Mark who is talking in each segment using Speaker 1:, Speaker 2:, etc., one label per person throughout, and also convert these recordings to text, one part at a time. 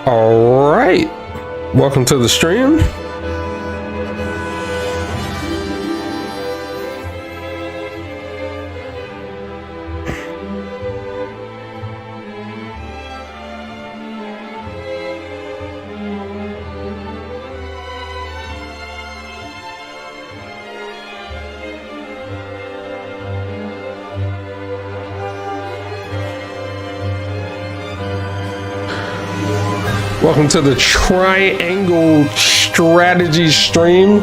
Speaker 1: All right, welcome to the stream. Welcome to the Triangle Strategy stream.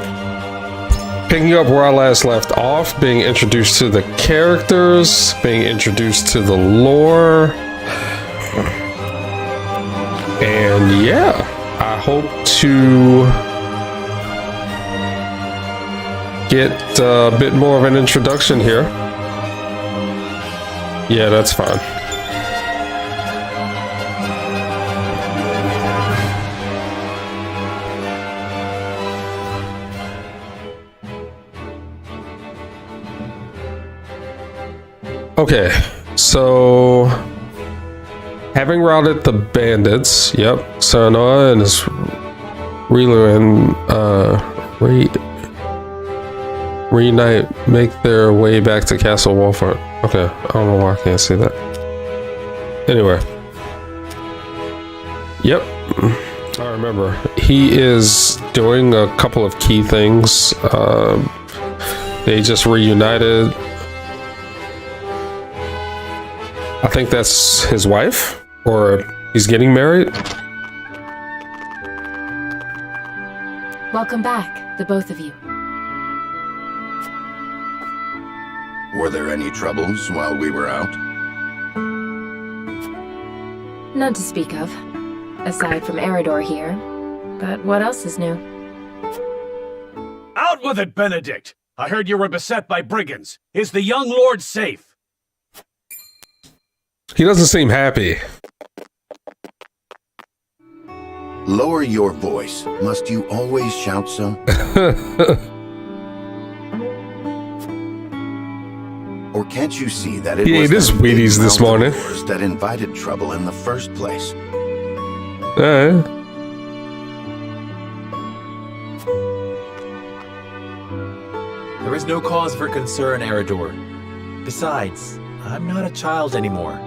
Speaker 1: Picking up where I last left off, being introduced to the characters, being introduced to the lore. And yeah, I hope to get a bit more of an introduction here. Yeah, that's fine. Okay, so having routed the bandits, yep, Saranoa and his Reunite make their way back to Castle Wolford. Okay, I don't know why I can't see that. Anyway, yep, I remember. He is doing a couple of key things. They just reunited. I think that's his wife, or he's getting married.
Speaker 2: Welcome back, the both of you.
Speaker 3: Were there any troubles while we were out?
Speaker 2: None to speak of, aside from Eridor here. But what else is new?
Speaker 4: Out with it, Benedict! I heard you were beset by brigands. Is the young lord safe?
Speaker 1: He doesn't seem happy.
Speaker 3: Lower your voice. Must you always shout so? Or can't you see that it was
Speaker 1: his Wheaties this morning
Speaker 3: that invited trouble in the first place?
Speaker 5: There is no cause for concern, Eridor. Besides, I'm not a child anymore.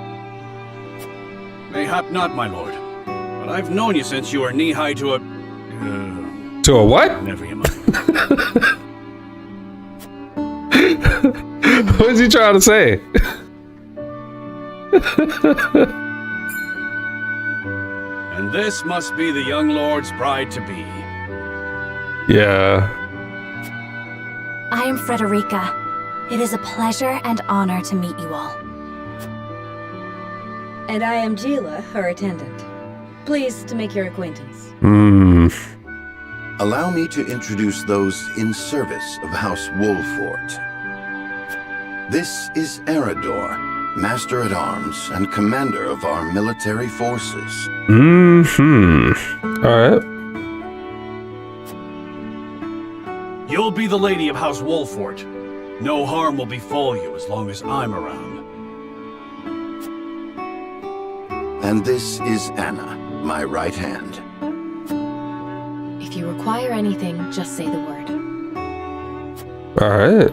Speaker 4: Mayhap not, my lord. But I've known you since you were knee-high to a...
Speaker 1: to a what?
Speaker 4: Never you mind.
Speaker 1: What is he trying to say?
Speaker 4: And this must be the young lord's bride-to-be.
Speaker 1: Yeah.
Speaker 6: I am Frederica. It is a pleasure and honor to meet you all.
Speaker 7: And I am Gila, her attendant. Pleased to make your acquaintance.
Speaker 3: Allow me to introduce those in service of House Wolfort. This is Eridor, Master-at-Arms and commander of our military forces.
Speaker 1: Alright.
Speaker 4: You'll be the lady of House Wolfort. No harm will befall you as long as I'm around.
Speaker 3: And this is Anna, my right hand.
Speaker 2: If you require anything, just say the word.
Speaker 1: Alright.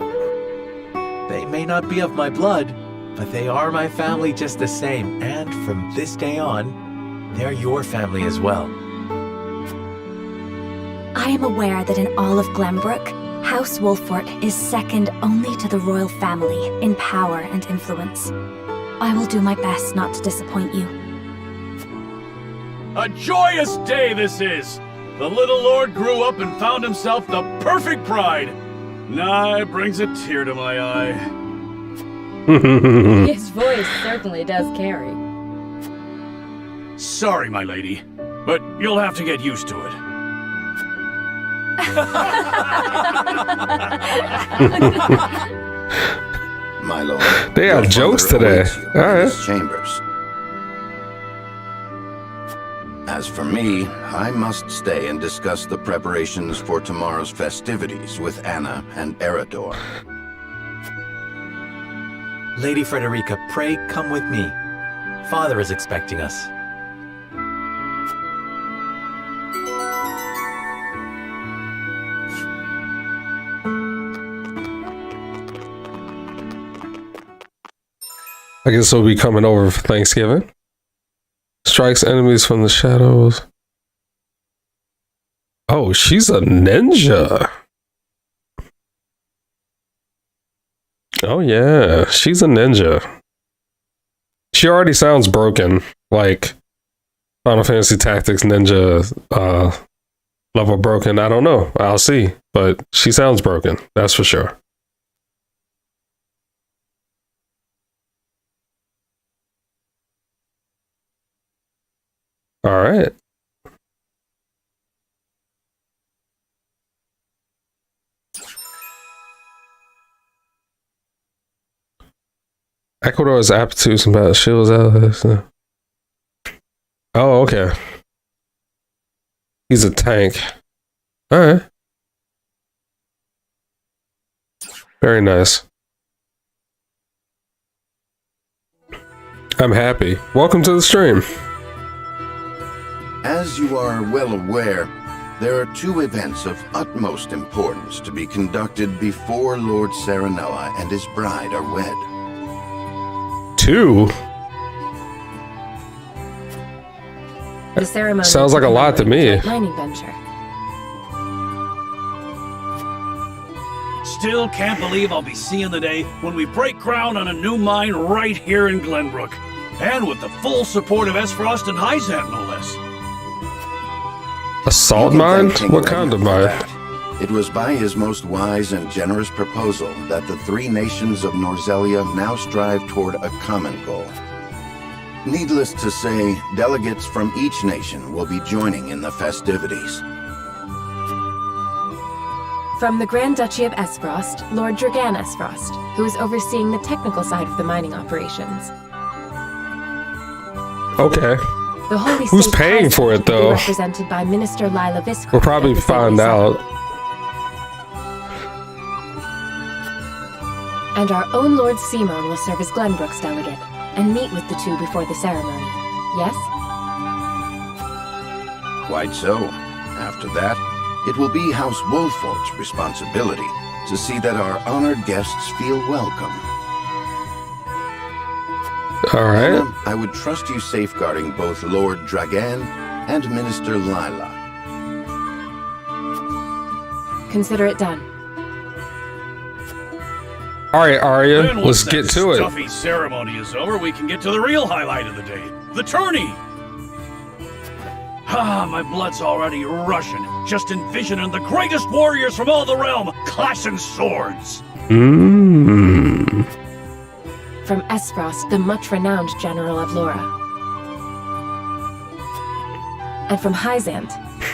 Speaker 5: They may not be of my blood, but they are my family just the same, and from this day on, they're your family as well.
Speaker 6: I am aware that in all of Glenbrook, House Wolfort is second only to the royal family in power and influence. I will do my best not to disappoint you.
Speaker 4: A joyous day this is! The little lord grew up and found himself the perfect bride. Nigh brings a tear to my eye.
Speaker 7: His voice certainly does carry.
Speaker 4: Sorry, my lady, but you'll have to get used to it.
Speaker 3: My lord.
Speaker 1: They have
Speaker 3: your
Speaker 1: jokes
Speaker 3: father
Speaker 1: today.
Speaker 3: awaits you in
Speaker 1: Alright.
Speaker 3: his chambers. As for me, I must stay and discuss the preparations for tomorrow's festivities with Anna and Eridor.
Speaker 5: Lady Frederica, pray come with me. Father is expecting us.
Speaker 1: I guess we'll be coming over for Thanksgiving. Strikes enemies from the shadows. Oh, she's a ninja. Oh yeah, she's a ninja. She already sounds broken, like Final Fantasy Tactics ninja level broken. I don't know. I'll see, but she sounds broken. That's for sure. All right. Ecuador's aptitude about shields out. Oh, okay. He's a tank. All right. Very nice. I'm happy. Welcome to the stream.
Speaker 3: As you are well aware, there are two events of utmost importance to be conducted before Lord Serenella and his bride are wed.
Speaker 1: Two?
Speaker 2: The ceremony
Speaker 1: Sounds like a lot to me.
Speaker 2: mining venture.
Speaker 4: Still can't believe I'll be seeing the day when we break ground on a new mine right here in Glenbrook. And with the full support of Esfrost and Hyzant, no less.
Speaker 1: A salt
Speaker 3: You can
Speaker 1: mine?
Speaker 3: thank King
Speaker 1: What kind of
Speaker 3: Regner for
Speaker 1: mine?
Speaker 3: that. It was by his most wise and generous proposal that the three nations of Norzelia now strive toward a common goal. Needless to say, delegates from each nation will be joining in the festivities.
Speaker 2: From the Grand Duchy of Esfrost, Lord Dragan Esfrost, who is overseeing the technical side of the mining operations.
Speaker 1: Okay.
Speaker 2: The Holy
Speaker 1: Who's
Speaker 2: State
Speaker 1: paying
Speaker 2: Council
Speaker 1: for it,
Speaker 2: will be
Speaker 1: though?
Speaker 2: represented by Minister Lila Viscount.
Speaker 1: We'll probably find out.
Speaker 2: And our own Lord Simon will serve as Glenbrook's delegate and meet with the two before the ceremony. Yes?
Speaker 3: Quite so. After that, it will be House Wolfort's responsibility to see that our honored guests feel welcome.
Speaker 1: All right.
Speaker 3: Anna, I would trust you safeguarding both Lord Dragan and Minister Lila.
Speaker 2: Consider it done.
Speaker 1: All right, Arya,
Speaker 4: Then
Speaker 1: let's
Speaker 4: once
Speaker 1: get
Speaker 4: that
Speaker 1: to it.
Speaker 4: stuffy ceremony is over, we can get to the real highlight of the day, the tourney. Ah, my blood's already rushing, just envisioning the greatest warriors from all the realm clashing swords.
Speaker 1: Mmm.
Speaker 2: From Esfrost, the much-renowned General of Laura. And from Hyzant,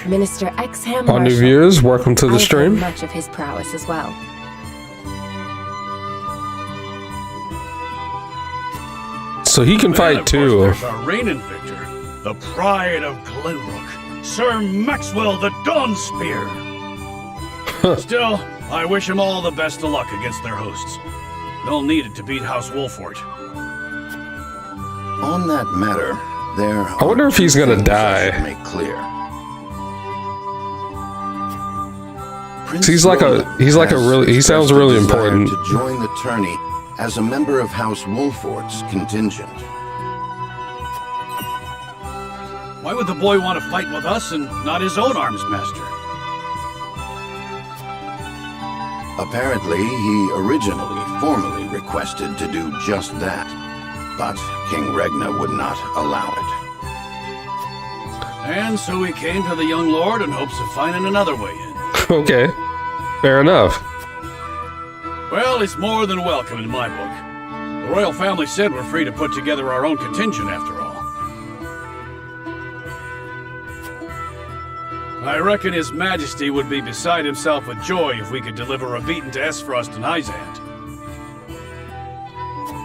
Speaker 2: Minister Exham
Speaker 1: All new
Speaker 2: Marshall.
Speaker 1: viewers, welcome to
Speaker 2: I
Speaker 1: the
Speaker 2: have heard
Speaker 1: stream.
Speaker 2: much of his prowess as well.
Speaker 1: So he can
Speaker 4: Then,
Speaker 1: fight
Speaker 4: of
Speaker 1: too.
Speaker 4: course, there's our reigning victor, the pride of Glenbrook, Sir Maxwell the Dawnspear. Still, I wish him all the best of luck against their hosts. They'll need it to beat House Wolfort.
Speaker 3: On that matter, there
Speaker 1: I wonder if he's gonna die.
Speaker 3: Make clear.
Speaker 1: He's like a-
Speaker 3: Roland
Speaker 1: he's like a
Speaker 3: has
Speaker 1: really- he sounds
Speaker 3: expressed a
Speaker 1: really
Speaker 3: desire
Speaker 1: important.
Speaker 3: to join the tourney as a member of House Wolfort's contingent.
Speaker 4: Why would the boy want to fight with us and not his own arms master?
Speaker 3: Apparently, he originally formally requested to do just that, but King Regna would not allow it.
Speaker 4: And so he came to the young lord in hopes of finding another way in.
Speaker 1: Okay, fair enough.
Speaker 4: Well, he's more than welcome in my book. The royal family said we're free to put together our own contingent after all. I reckon His Majesty would be beside himself with joy if we could deliver a beating to Esfrost and Hyzant.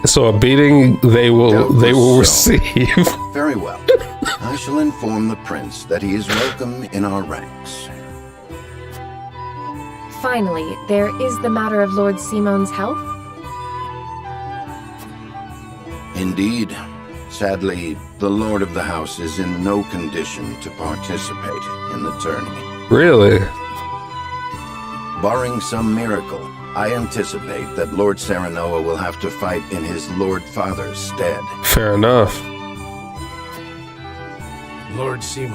Speaker 1: So a beating they will
Speaker 3: Doubtless so.
Speaker 1: receive.
Speaker 3: Very well. I shall inform the prince that he is welcome in our ranks.
Speaker 2: Finally, there is the matter of Lord Simon's health.
Speaker 3: Indeed. Sadly, the Lord of the House is in no condition to participate in the tourney.
Speaker 1: Really?
Speaker 3: Barring some miracle, I anticipate that Lord Serenoa will have to fight in his Lord Father's stead.
Speaker 1: Fair enough.
Speaker 4: Lord Simon.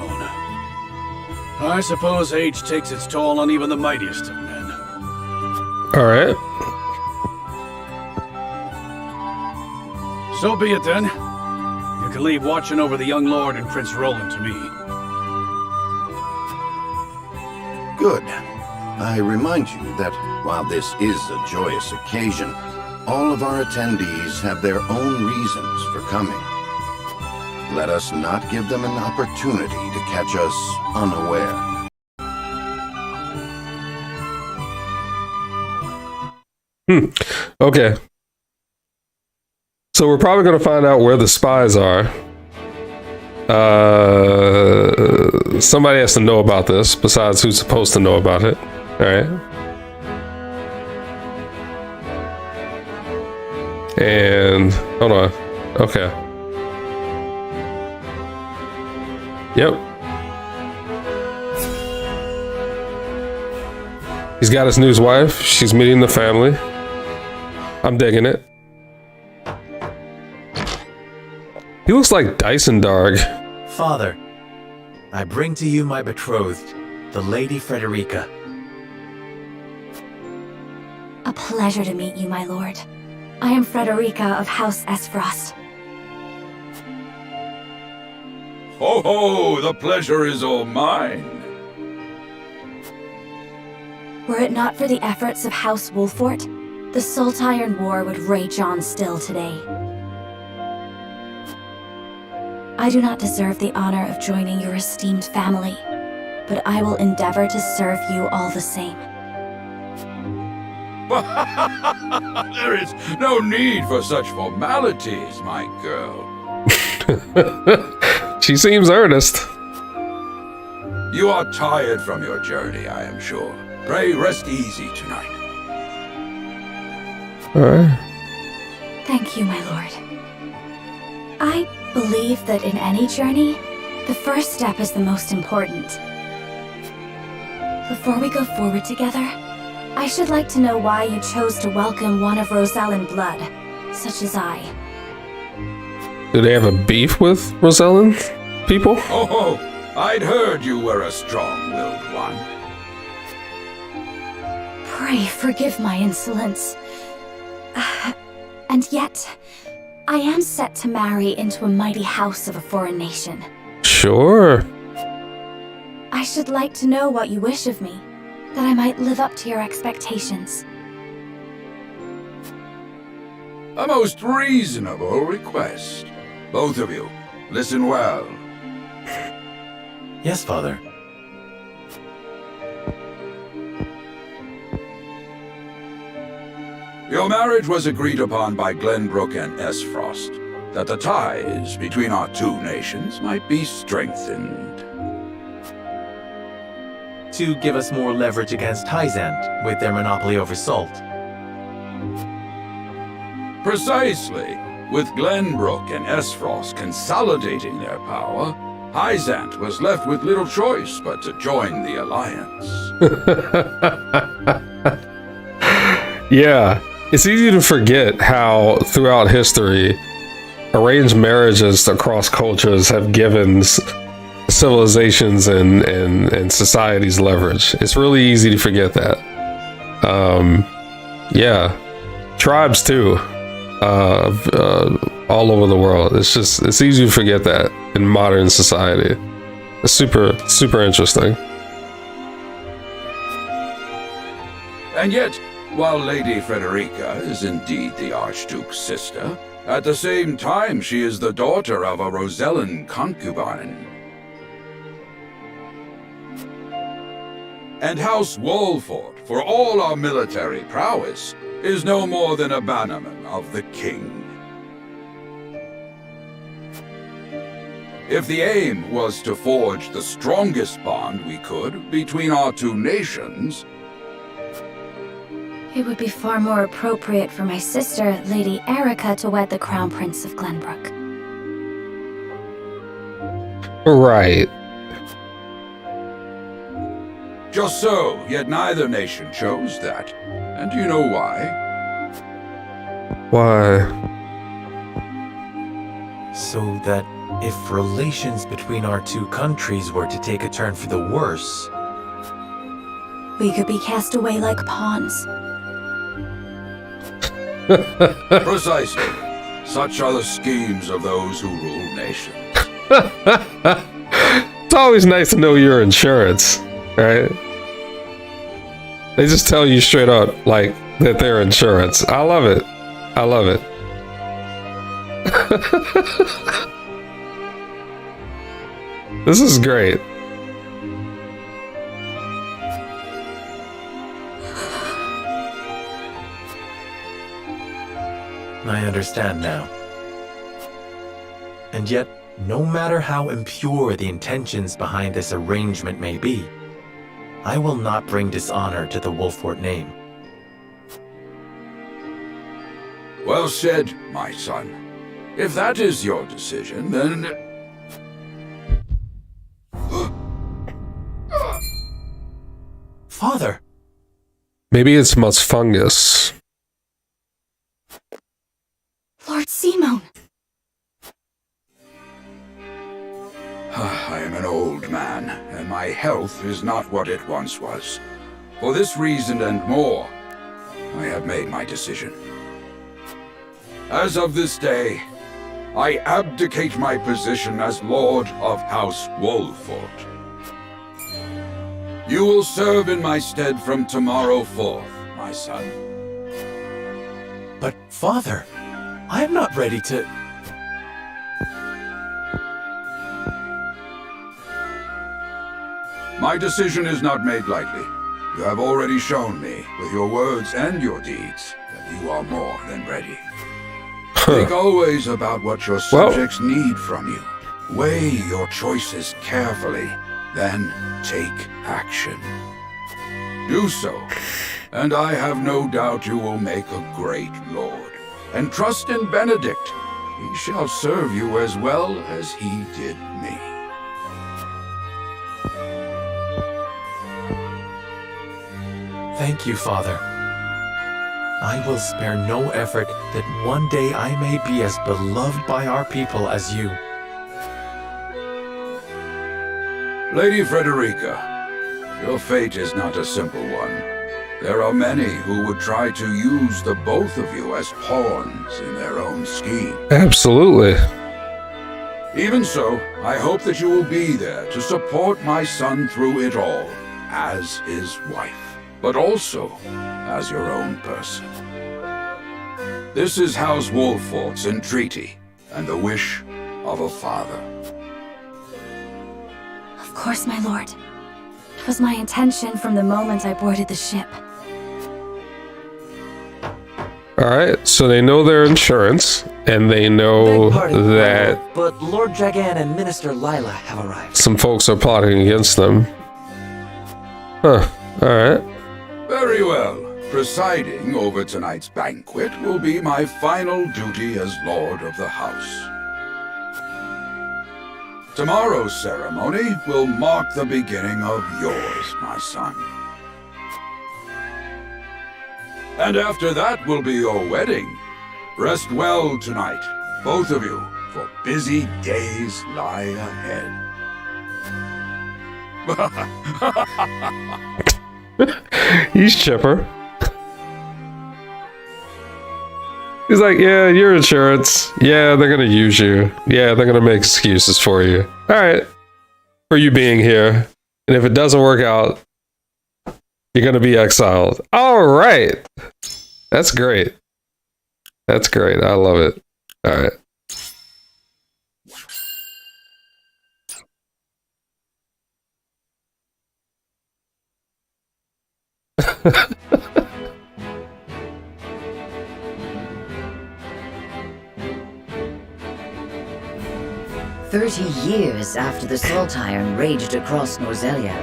Speaker 4: I suppose age takes its toll on even the mightiest of men.
Speaker 1: All right.
Speaker 4: So be it then. You can leave watching over the young lord and Prince Roland to me.
Speaker 3: Good. I remind you that while this is a joyous occasion, all of our attendees have their own reasons for coming. Let us not give them an opportunity to catch us unaware.
Speaker 1: Okay. So we're probably going to find out where the spies are. Somebody has to know about this, besides who's supposed to know about it. All right. And hold on. Okay. Yep. He's got his new wife. She's meeting the family. I'm digging it. He looks like Dyson Darg.
Speaker 5: Father, I bring to you my betrothed, the Lady Frederica.
Speaker 6: A pleasure to meet you, my lord. I am Frederica of House Esfrost.
Speaker 8: Ho ho, the pleasure is all mine.
Speaker 6: Were it not for the efforts of House Wolfort, the Saltiron War would rage on still today. I do not deserve the honor of joining your esteemed family, but I will endeavor to serve you all the same.
Speaker 8: There is no need for such formalities, my girl.
Speaker 1: She seems earnest.
Speaker 8: You are tired from your journey, I am sure. Pray rest easy tonight.
Speaker 1: All right.
Speaker 6: Thank you, my lord. I believe that in any journey, the first step is the most important. Before we go forward together, I should like to know why you chose to welcome one of Rosellan blood, such as I.
Speaker 1: Do they have a beef with Rosellan people?
Speaker 8: Oh, I'd heard you were a strong-willed one.
Speaker 6: Pray forgive my insolence. And yet, I am set to marry into a mighty house of a foreign nation.
Speaker 1: Sure.
Speaker 6: I should like to know what you wish of me, that I might live up to your expectations.
Speaker 8: A most reasonable request. Both of you, listen well.
Speaker 5: Yes, Father.
Speaker 8: Your marriage was agreed upon by Glenbrook and Esfrost, that the ties between our two nations might be strengthened.
Speaker 5: To give us more leverage against Hyzant with their monopoly over salt.
Speaker 8: Precisely. With Glenbrook and Esfrost consolidating their power, Hyzant was left with little choice but to join the alliance.
Speaker 1: Yeah. It's easy to forget how, throughout history, arranged marriages across cultures have given civilizations and societies leverage. It's really easy to forget that. Yeah. Tribes, too. All over the world. It's easy to forget that in modern society. It's super interesting.
Speaker 8: And yet, while Lady Frederica is indeed the Archduke's sister, at the same time she is the daughter of a Rosellan concubine. And House Wolfort, for all our military prowess, is no more than a bannerman of the king. If the aim was to forge the strongest bond we could between our two nations,
Speaker 6: It would be far more appropriate for my sister, Lady Erica, to wed the Crown Prince of Glenbrook.
Speaker 1: Right.
Speaker 8: Just so, yet neither nation chose that. And do you know why?
Speaker 1: Why?
Speaker 5: So that if relations between our two countries were to take a turn for the worse,
Speaker 6: We could be cast away like pawns.
Speaker 8: Precisely. Such are the schemes of those who rule nations.
Speaker 1: It's always nice to know your insurance, right? They just tell you straight up, like, that they're insurance. I love it. I love it. This is great.
Speaker 5: I understand now. And yet, no matter how impure the intentions behind this arrangement may be, I will not bring dishonor to the Wolfort name.
Speaker 8: Well said, my son. If that is your decision, then...
Speaker 5: Father!
Speaker 1: Maybe it's musfungus.
Speaker 6: Lord Simon!
Speaker 8: I am an old man, and my health is not what it once was. For this reason and more, I have made my decision. As of this day, I abdicate my position as Lord of House Wolfort. You will serve in my stead from tomorrow forth, my son.
Speaker 5: But, Father, I am not ready to...
Speaker 8: My decision is not made lightly. You have already shown me, with your words and your deeds, that you are more than ready. Think always about what your subjects need from you. Weigh your choices carefully, then take action. Do so, and I have no doubt you will make a great lord. And trust in Benedict. He shall serve you as well as he did me.
Speaker 5: Thank you, Father. I will spare no effort that one day I may be as beloved by our people as you.
Speaker 8: Lady Frederica, your fate is not a simple one. There are many who would try to use the both of you as pawns in their own scheme.
Speaker 1: Absolutely.
Speaker 8: Even so, I hope that you will be there to support my son through it all, as his wife, but also as your own person. This is House Wolfort's entreaty, and the wish of a father.
Speaker 6: Of course, my lord. It was my intention from the moment I boarded the ship.
Speaker 1: Alright, so they know their insurance, and they know that
Speaker 9: but Lord Dragan and Minister Lila have arrived.
Speaker 1: some folks are plotting against them. Huh, alright.
Speaker 8: Very well. Presiding over tonight's banquet will be my final duty as Lord of the House. Tomorrow's ceremony will mark the beginning of yours, my son. And after that will be your wedding. Rest well tonight, both of you, for busy days lie ahead.
Speaker 1: He's chipper. He's like, yeah, your insurance. Yeah, they're gonna use you. Yeah, they're gonna make excuses for you. Alright. For you being here. And if it doesn't work out, you're gonna be exiled. Alright. That's great. That's great. I love it. Alright.
Speaker 10: Years after the Salt Iron raged across Norzelia,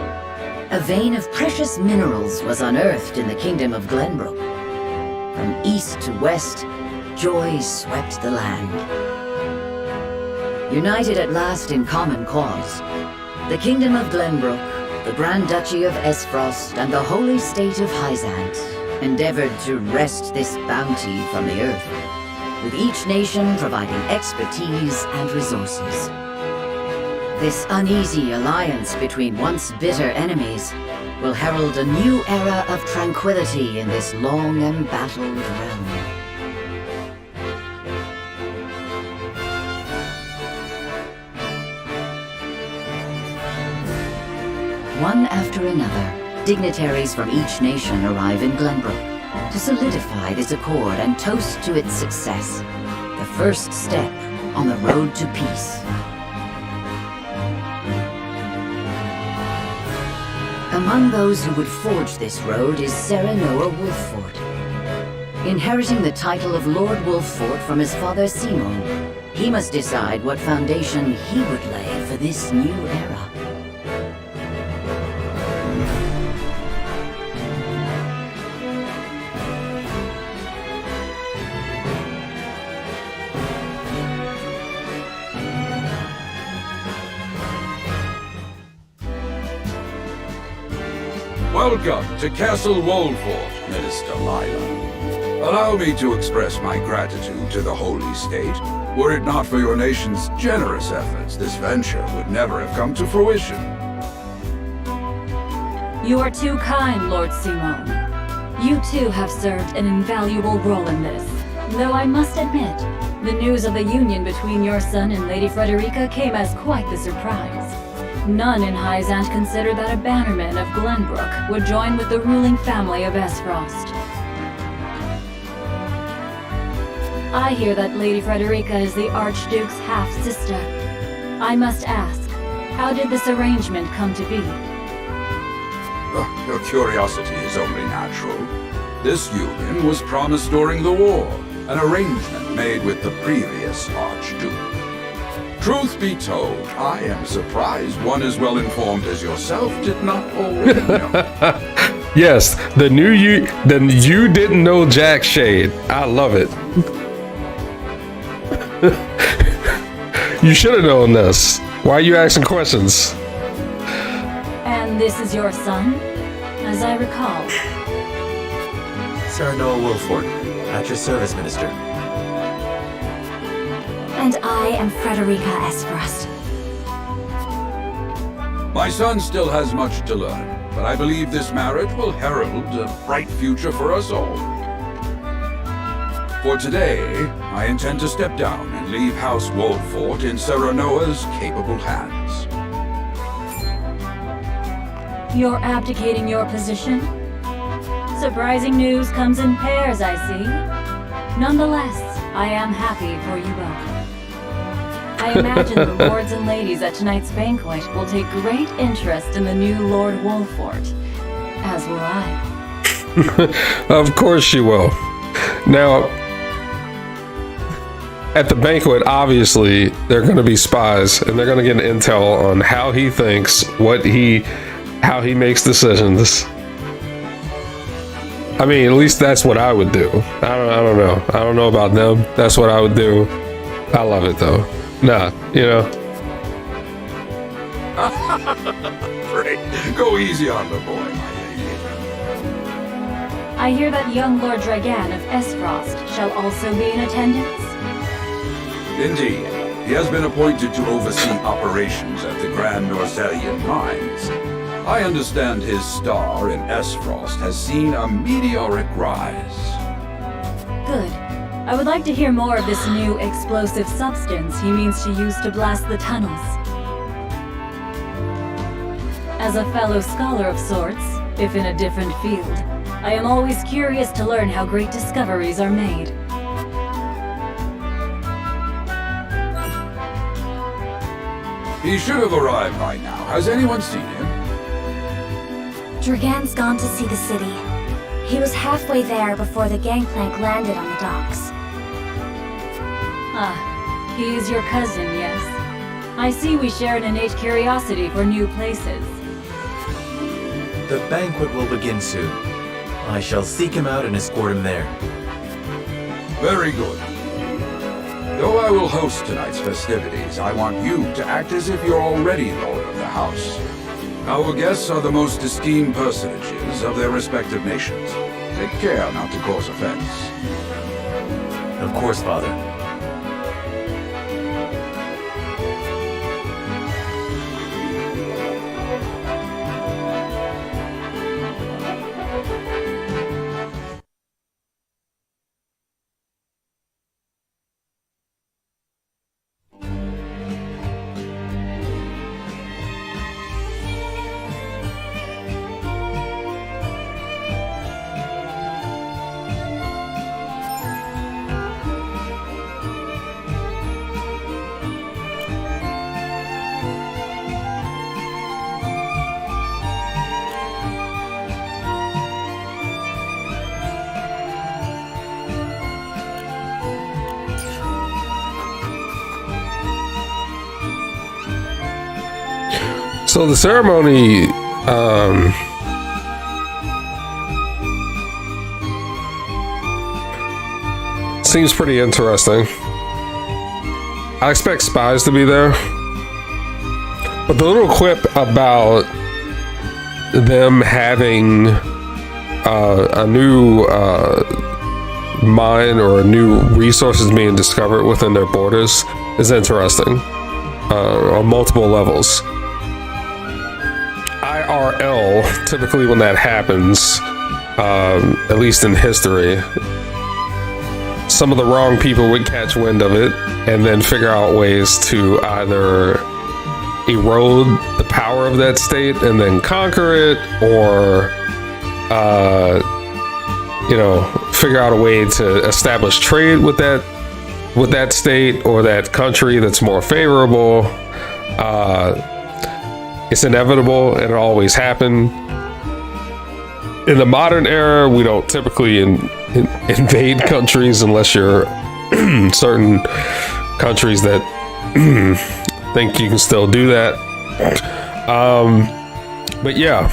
Speaker 10: a vein of precious minerals was unearthed in the kingdom of Glenbrook. From east to west, joy swept the land. United at last in common cause, the kingdom of Glenbrook the Grand Duchy of Esfrost and the holy state of Hyzant endeavored to wrest this bounty from the earth, with each nation providing expertise and resources. This uneasy alliance between once bitter enemies will herald a new era of tranquility in this long embattled realm. One after another, dignitaries from each nation arrive in Glenbrook to solidify this accord and toast to its success, the first step on the road to peace. Among those who would forge this road is Serenoa Wolffort. Inheriting the title of Lord Wolffort from his father Simon, he must decide what foundation he would lay for this new era.
Speaker 8: Welcome to Castle Wolffort, Minister Lila. Allow me to express my gratitude to the Holy State. Were it not for your nation's generous efforts, this venture would never have come to fruition.
Speaker 7: You are too kind, Lord Simon. You too have served an invaluable role in this. Though I must admit, the news of the union between your son and Lady Frederica came as quite the surprise. None in Hyzant considered that a bannerman of Glenbrook would join with the ruling family of Esfrost. I hear that Lady Frederica is the Archduke's half-sister. I must ask, how did this arrangement come to be?
Speaker 8: Your curiosity is only natural. This union was promised during the war, an arrangement made with the previous Archduke. Truth be told, I am surprised one as well informed as yourself did not already know.
Speaker 1: Yes, the you didn't know Jack Shade. I love it. You should have known this. Why are you asking questions?
Speaker 7: And this is your son? As I recall.
Speaker 5: Serenoa Wolffort, at your service, Minister.
Speaker 6: And I am Frederica Esfrost.
Speaker 8: My son still has much to learn, but I believe this marriage will herald a bright future for us all. For today, I intend to step down and leave House Wolffort in Serenoa's capable hands.
Speaker 7: You're abdicating your position? Surprising news comes in pairs, I see. Nonetheless, I am happy for you both. I imagine the lords and ladies at tonight's banquet will take great interest in the new Lord Wolffort, as will I.
Speaker 1: Of course she will. Now, at the banquet, obviously, they're going to be spies, and they're going to get intel on how he thinks, how he makes decisions. I mean, at least that's what I would do. I don't know. I don't know about them. That's what I would do. I love it though. Nah, you know.
Speaker 8: Great. Go easy on the boy.
Speaker 7: I hear that young Lord Dragan of Esfrost shall also be in attendance.
Speaker 8: Indeed. He has been appointed to oversee operations at the Grand Norzelian Mines. I understand his star in Esfrost has seen a meteoric rise.
Speaker 7: Good. I would like to hear more of this new explosive substance he means to use to blast the tunnels. As a fellow scholar of sorts, if in a different field, I am always curious to learn how great discoveries are made.
Speaker 8: He should have arrived by now. Has anyone seen him?
Speaker 6: Dragan's gone to see the city. He was halfway there before the gangplank landed on the docks.
Speaker 7: Ah, he is your cousin, yes. I see we share an innate curiosity for new places.
Speaker 5: The banquet will begin soon. I shall seek him out and escort him there.
Speaker 8: Very good. Though I will host tonight's festivities, I want you to act as if you're already Lord of the House. Our guests are the most esteemed personages of their respective nations. Take care not to cause offense.
Speaker 5: Of course, Father.
Speaker 1: So the ceremony, seems pretty interesting. I expect spies to be there, but the little quip about them having a new mine or new resources being discovered within their borders is interesting on multiple levels. IRL, typically when that happens, at least in history, some of the wrong people would catch wind of it and then figure out ways to either erode the power of that state and then conquer it, or figure out a way to establish trade with that state or that country that's more favorable. It's inevitable, and it always happened. In the modern era, we don't typically invade countries unless you're certain countries that think you can still do that. But yeah.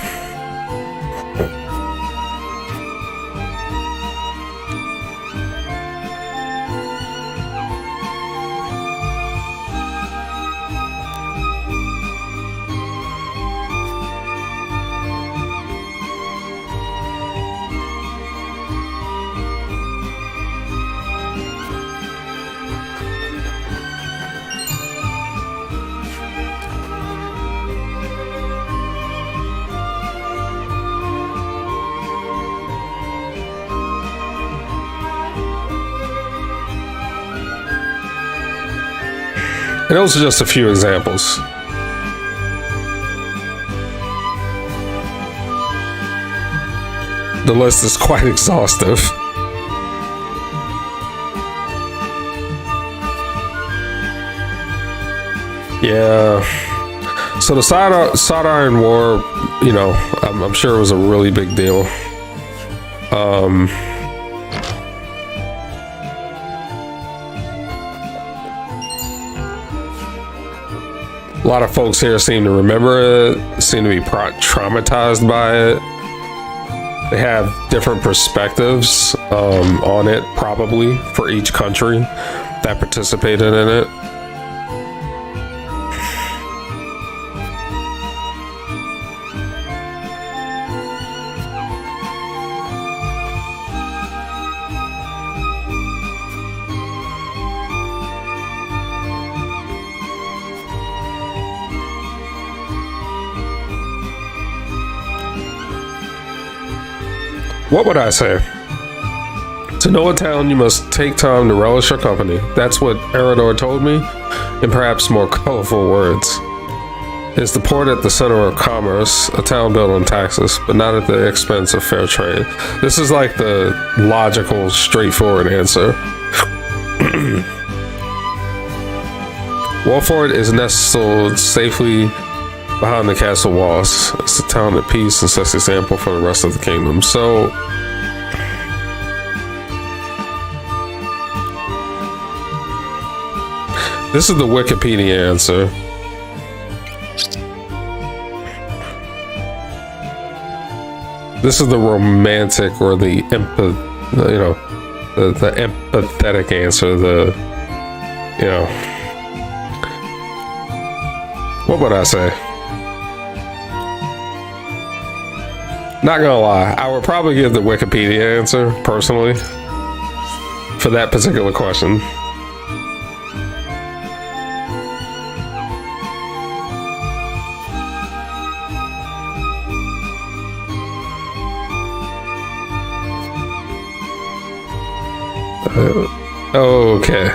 Speaker 1: And those are just a few examples. The list is quite exhaustive. Yeah. So the Sod Iron War, I'm sure it was a really big deal. A lot of folks here seem to remember it, seem to be traumatized by it. They have different perspectives on it, probably, for each country that participated in it. What would I say? To know a town, you must take time to relish your company. That's what Eredor told me, in perhaps more colorful words. It's the port at the center of commerce, a town built on taxes, but not at the expense of fair trade. This is like the logical, straightforward answer. Wolford is nestled safely behind the castle walls. It's a town at peace and sets example for the rest of the kingdom. So, this is the Wikipedia answer. This is the romantic or the the empathetic answer. What would I say? Not gonna lie, I would probably give the Wikipedia answer, personally, for that particular question. Okay.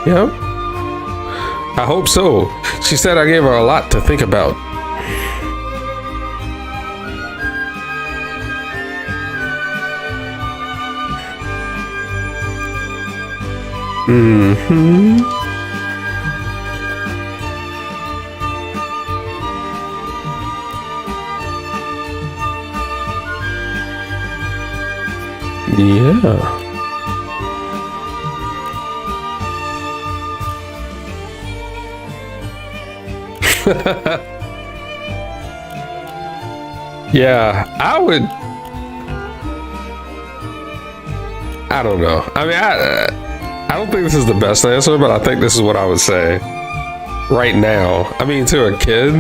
Speaker 1: Yeah. I hope so. She said I gave her a lot to think about. Mm-hmm. Yeah. Yeah, I would. I don't know. I mean, I don't think this is the best answer, but I think this is what I would say right now. I mean, to a kid.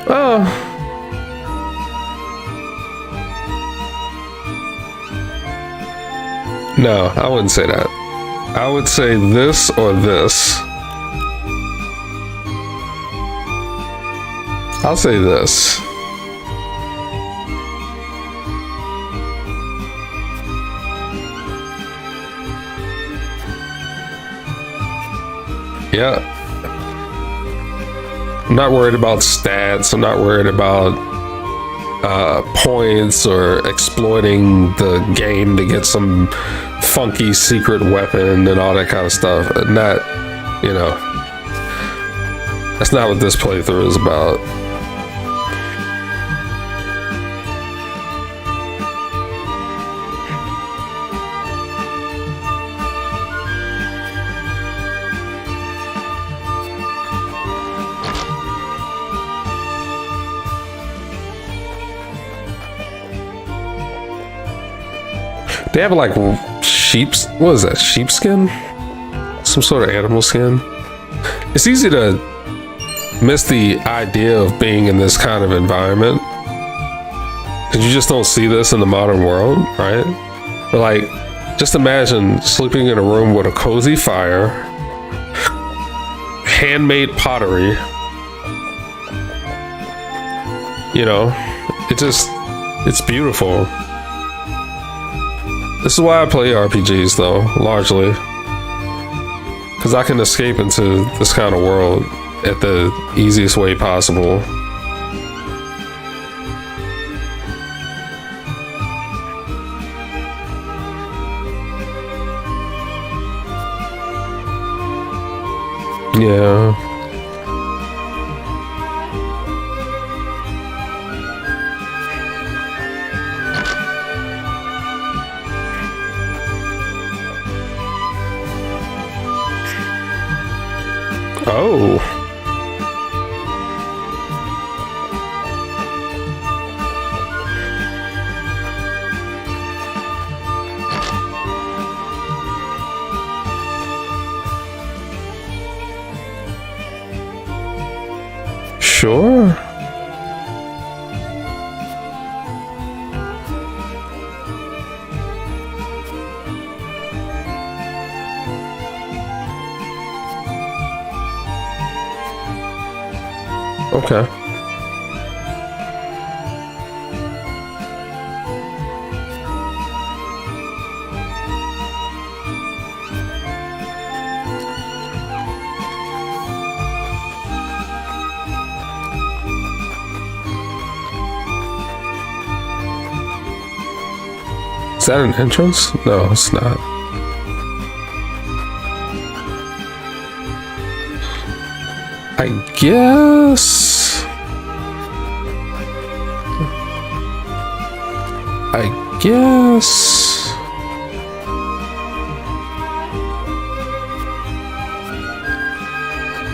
Speaker 1: Oh. No, I wouldn't say that. I would say this or this. I'll say this. Yeah. I'm not worried about stats. I'm not worried about points or exploiting the game to get some funky secret weapon and all that kind of stuff. Not, you know, that's not what this playthrough is about. They have like sheep's, what is that, sheepskin? Some sort of animal skin. It's easy to miss the idea of being in this kind of environment because you just don't see this in the modern world, right? But like, just imagine sleeping in a room with a cozy fire, handmade pottery. You know, it's beautiful. This is why I play RPGs though, largely. Because I can escape into this kind of world at the easiest way possible. Yeah. Oh. Sure. Okay. Is that an entrance? No, it's not. I guess.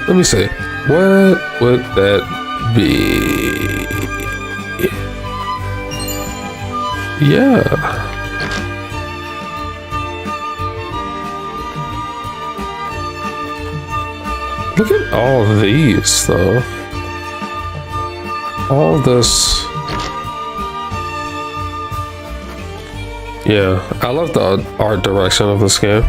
Speaker 1: Let me see. What would that be? Yeah. Look at all these, though. All this. Yeah, I love the art direction of this game.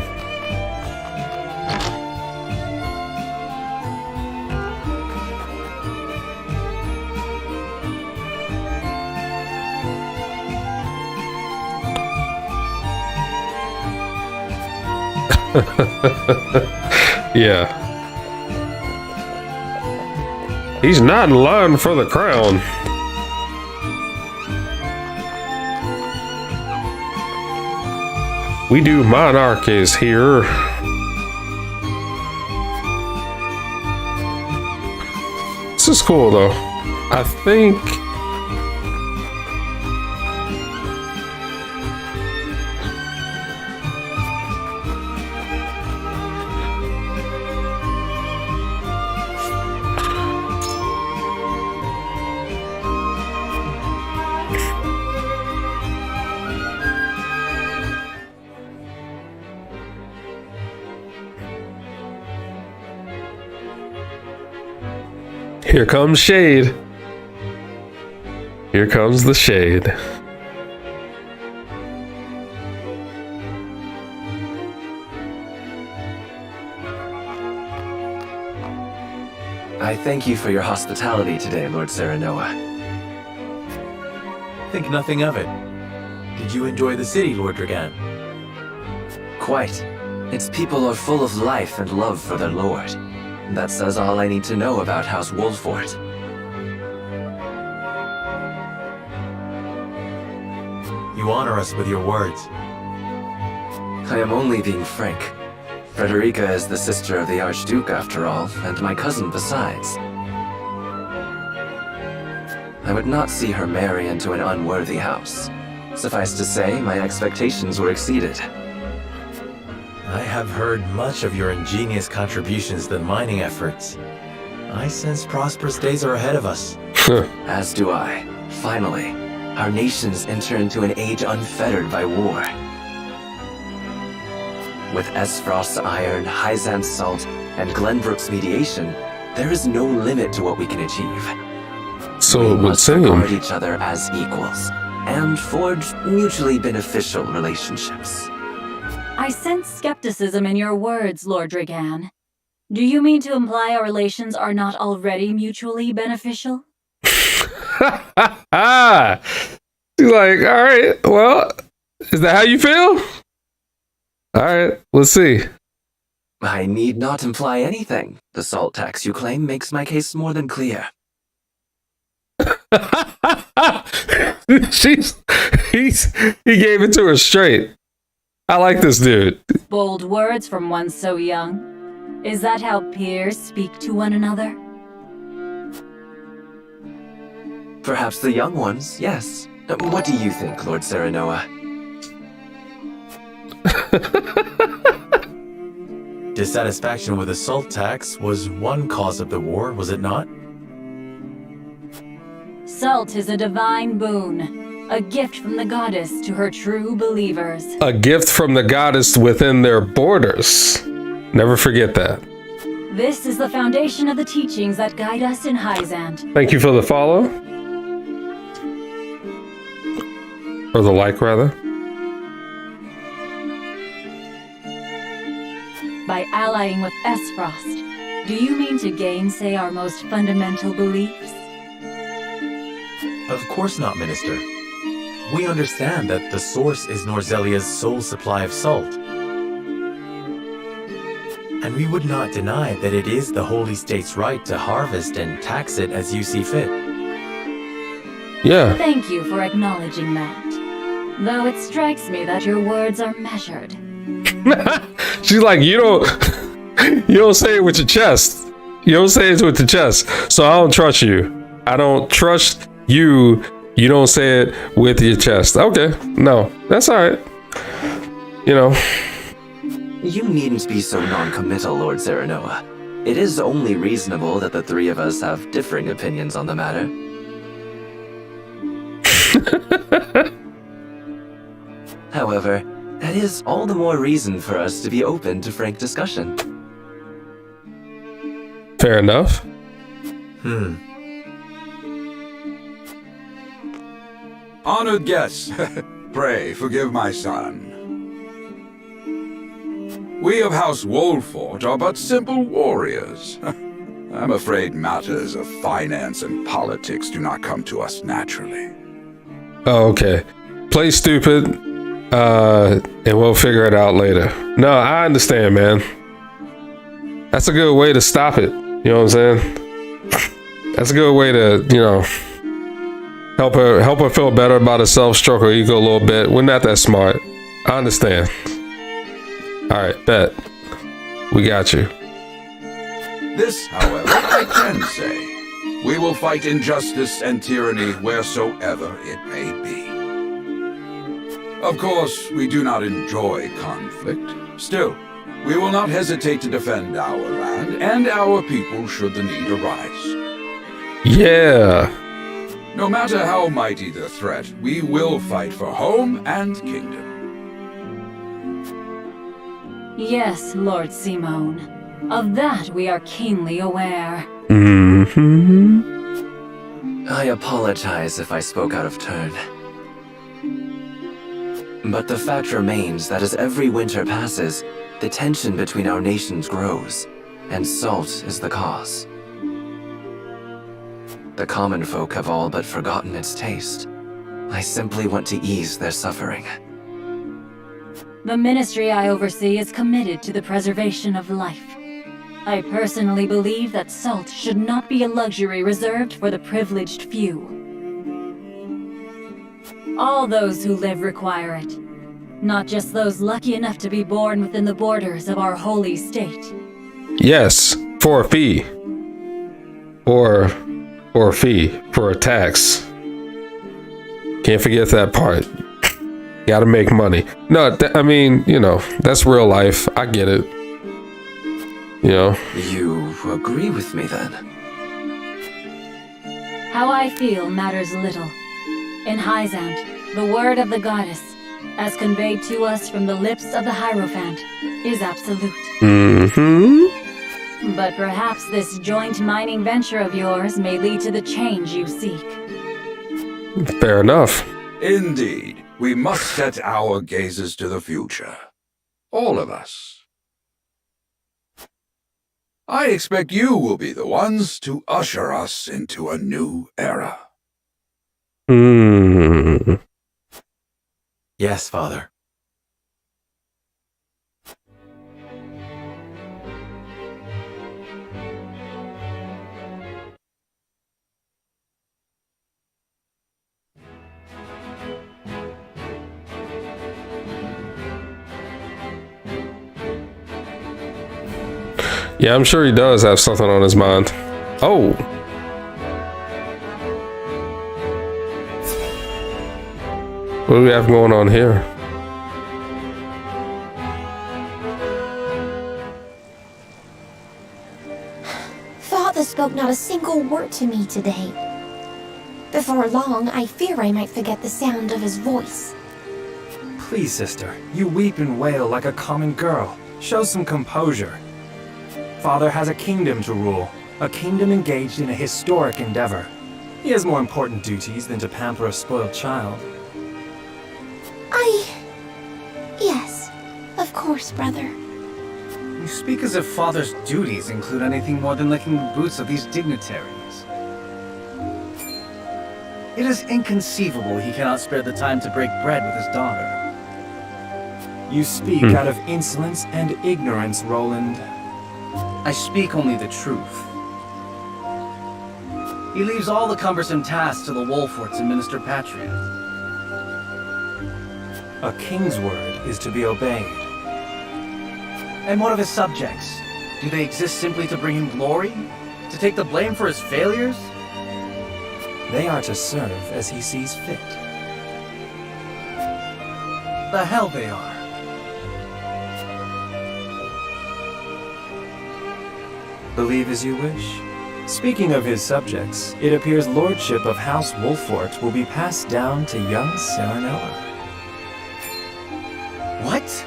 Speaker 1: Yeah. He's not in line for the crown. We do monarchies here. This is cool though. I think here comes shade. Here comes the shade.
Speaker 9: I thank you for your hospitality today, Lord Serenoa.
Speaker 5: Think nothing of it. Did you enjoy the city, Lord Dragan?
Speaker 9: Quite. Its people are full of life and love for their lord. That says all I need to know about House Wolfort.
Speaker 5: You honor us with your words.
Speaker 9: I am only being frank. Frederica is the sister of the Archduke, after all, and my cousin besides. I would not see her marry into an unworthy house. Suffice to say, my expectations were exceeded.
Speaker 5: I have heard much of your ingenious contributions to the mining efforts. I sense prosperous days are ahead of us.
Speaker 9: As do I. Finally, our nations enter into an age unfettered by war. With Esfrost's iron, Hyzan's salt, and Glenbrook's mediation, there is no limit to what we can achieve.
Speaker 1: So
Speaker 9: we
Speaker 1: it would
Speaker 9: must
Speaker 1: seem.
Speaker 9: regard each other as equals, and forge mutually beneficial relationships.
Speaker 7: I sense skepticism in your words, Lord Dragan. Do you mean to imply our relations are not already mutually beneficial?
Speaker 1: She's like, all right, well, is that how you feel? All right, let's see.
Speaker 9: I need not imply anything. The salt tax you claim makes my case more than clear.
Speaker 1: He gave it to her straight. I like this dude.
Speaker 7: Bold words from one so young. Is that how peers speak to one another?
Speaker 9: Perhaps the young ones, yes. What do you think, Lord Serenoa?
Speaker 5: Dissatisfaction with the salt tax was one cause of the war, was it not?
Speaker 7: Salt is a divine boon, a gift from the goddess to her true believers.
Speaker 1: A gift from the goddess within their borders. Never forget that.
Speaker 7: This is the foundation of the teachings that guide us in Hyzant.
Speaker 1: Thank you for the follow. Or the like, rather.
Speaker 7: By allying with Esfrost, do you mean to gainsay our most fundamental beliefs?
Speaker 5: Of course not, Minister. We understand that the source is Norzelia's sole supply of salt. And we would not deny that it is the Holy State's right to harvest and tax it as you see fit.
Speaker 1: Yeah.
Speaker 7: Thank you for acknowledging that. Though it strikes me that your words are measured.
Speaker 1: She's like, you don't say it with your chest. You don't say it with the chest. So I don't trust you. I don't trust you. You don't say it with your chest. Okay. No, that's all right. You know.
Speaker 9: You needn't be so non-committal, Lord Serenoa. It is only reasonable that the three of us have differing opinions on the matter. However, that is all the more reason for us to be open to frank discussion.
Speaker 1: Fair enough.
Speaker 8: Honored guests, pray forgive my son. We of House Wolfort are but simple warriors. I'm afraid matters of finance and politics do not come to us naturally.
Speaker 1: Oh, okay. Play stupid, and we'll figure it out later. No, I understand, man. That's a good way to stop it. You know what I'm saying? That's a good way to, you know, help her feel better about herself, stroke her ego a little bit. We're not that smart. I understand. All right, bet. We got you.
Speaker 8: This, however, I can say. We will fight injustice and tyranny wheresoever it may be. Of course, we do not enjoy conflict. Still, we will not hesitate to defend our land and our people should the need arise.
Speaker 1: Yeah.
Speaker 8: No matter how mighty the threat, we will fight for home and kingdom.
Speaker 7: Yes, Lord Simone. Of that we are keenly aware.
Speaker 9: I apologize if I spoke out of turn. But the fact remains that as every winter passes, the tension between our nations grows, and salt is the cause. The common folk have all but forgotten its taste. I simply want to ease their suffering.
Speaker 7: The ministry I oversee is committed to the preservation of life. I personally believe that salt should not be a luxury reserved for the privileged few. All those who live require it, not just those lucky enough to be born within the borders of our holy state.
Speaker 1: Yes, for a fee. Or a fee for a tax. Can't forget that part. Gotta make money. No, I mean, you know, that's real life. I get it. You know.
Speaker 9: You agree with me then?
Speaker 7: How I feel matters little. In Hyzant, the word of the goddess, as conveyed to us from the lips of the Hierophant, is absolute. But perhaps this joint mining venture of yours may lead to the change you seek.
Speaker 1: Fair enough.
Speaker 8: Indeed, we must set our gazes to the future. All of us. I expect you will be the ones to usher us into a new era.
Speaker 5: Yes, Father.
Speaker 1: Yeah, I'm sure he does have something on his mind. Oh. What do we have going on here?
Speaker 11: Father spoke not a single word to me today. Before long, I fear I might forget the sound of his voice.
Speaker 12: Please, sister, you weep and wail like a common girl. Show some composure. Father has a kingdom to rule, a kingdom engaged in a historic endeavor. He has more important duties than to pamper a spoiled child.
Speaker 11: Yes, of course, brother.
Speaker 13: You speak as if Father's duties include anything more than licking the boots of these dignitaries. It is inconceivable he cannot spare the time to break bread with his daughter.
Speaker 12: You speak out of insolence and ignorance, Roland.
Speaker 13: I speak only the truth. He leaves all the cumbersome tasks to the Wolforts and Minister Patriot.
Speaker 12: A king's word is to be obeyed.
Speaker 13: And what of his subjects? Do they exist simply to bring him glory? To take the blame for his failures?
Speaker 12: They are to serve as he sees fit.
Speaker 13: The hell they are.
Speaker 12: Believe as you wish. Speaking of his subjects, it appears lordship of House Wolfort will be passed down to young Serenella.
Speaker 13: What?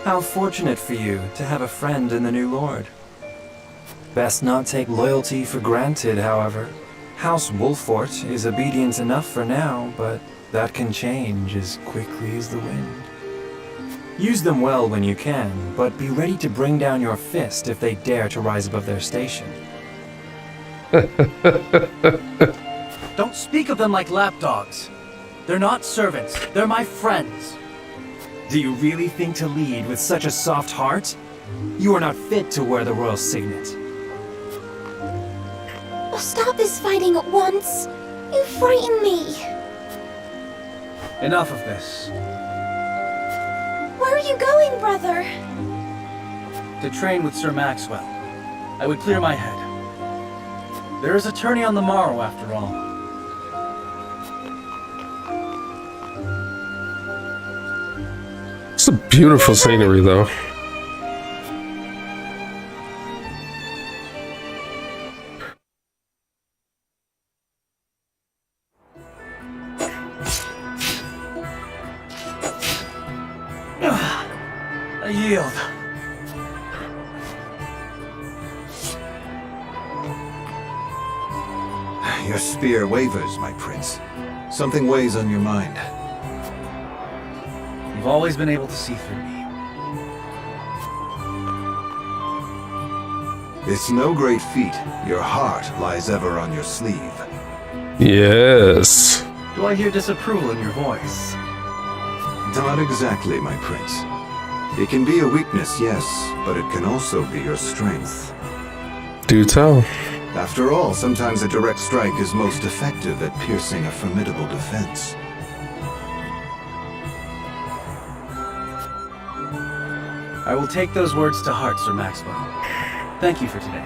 Speaker 12: How fortunate for you to have a friend in the new lord. Best not take loyalty for granted, however. House Wolffort is obedient enough for now, but that can change as quickly as the wind. Use them well when you can, but be ready to bring down your fist if they dare to rise above their station.
Speaker 13: Don't speak of them like lapdogs. They're not servants, they're my friends.
Speaker 12: Do you really think to lead with such a soft heart? You are not fit to wear the royal signet.
Speaker 11: Stop this fighting at once. You frighten me.
Speaker 13: Enough of this.
Speaker 11: Where are you going, brother?
Speaker 13: To train with Sir Maxwell. I would clear my head. There is a tourney on the morrow, after all.
Speaker 1: It's a beautiful scenery, though.
Speaker 13: I yield.
Speaker 14: Your spear wavers, my prince. Something weighs on your mind.
Speaker 13: You've always been able to see through me.
Speaker 14: It's no great feat. Your heart lies ever on your sleeve.
Speaker 1: Yes.
Speaker 13: Do I hear disapproval in your voice?
Speaker 14: Not exactly, my prince. It can be a weakness, yes, but it can also be your strength.
Speaker 1: Do tell.
Speaker 14: After all, sometimes a direct strike is most effective at piercing a formidable defense.
Speaker 13: I will take those words to heart, Sir Maxwell. Thank you for today.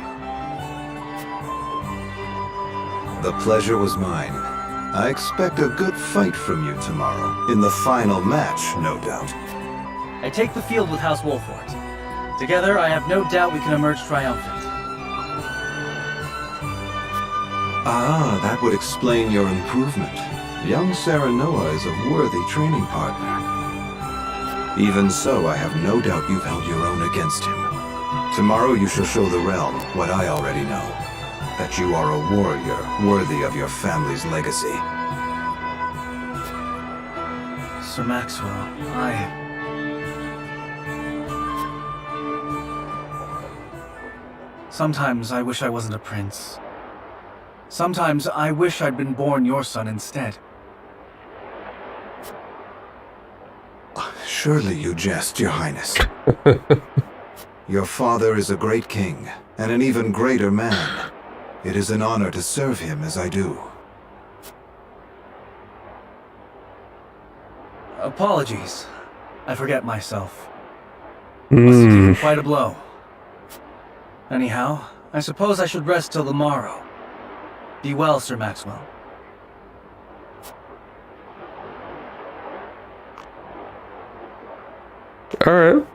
Speaker 14: The pleasure was mine. I expect a good fight from you tomorrow. In the final match, no doubt.
Speaker 13: I take the field with House Wolffort. Together, I have no doubt we can emerge triumphant.
Speaker 14: Ah, that would explain your improvement. Young Serenoa is a worthy training partner. Even so, I have no doubt you've held your own against him. Tomorrow you shall show the realm what I already know. That you are a warrior worthy of your family's legacy.
Speaker 13: Sir Maxwell, Sometimes I wish I wasn't a prince. Sometimes I wish I'd been born your son instead.
Speaker 14: Surely you jest, Your Highness. Your father is a great king, and an even greater man. It is an honor to serve him as I do.
Speaker 13: Apologies. I forget myself. Must have taken quite a blow. Anyhow, I suppose I should rest till the morrow. Be well, Sir Maxwell.
Speaker 1: Alright.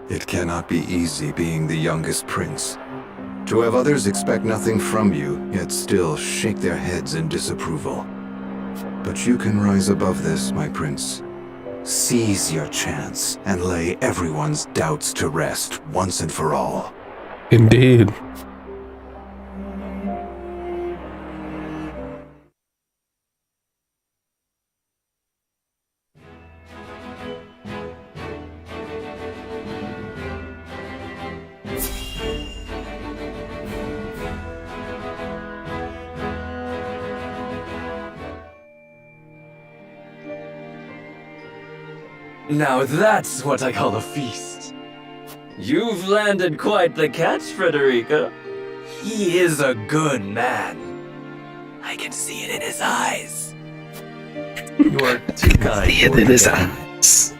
Speaker 14: It cannot be easy being the youngest prince. To have others expect nothing from you, yet still shake their heads in disapproval. But you can rise above this, my prince. Seize your chance and lay everyone's doubts to rest once and for all.
Speaker 1: Indeed.
Speaker 9: Now that's what I call a feast. You've landed quite the catch, Frederica. He is a good man. I can see it in his eyes.
Speaker 13: You're too kind.
Speaker 1: See it in his eyes.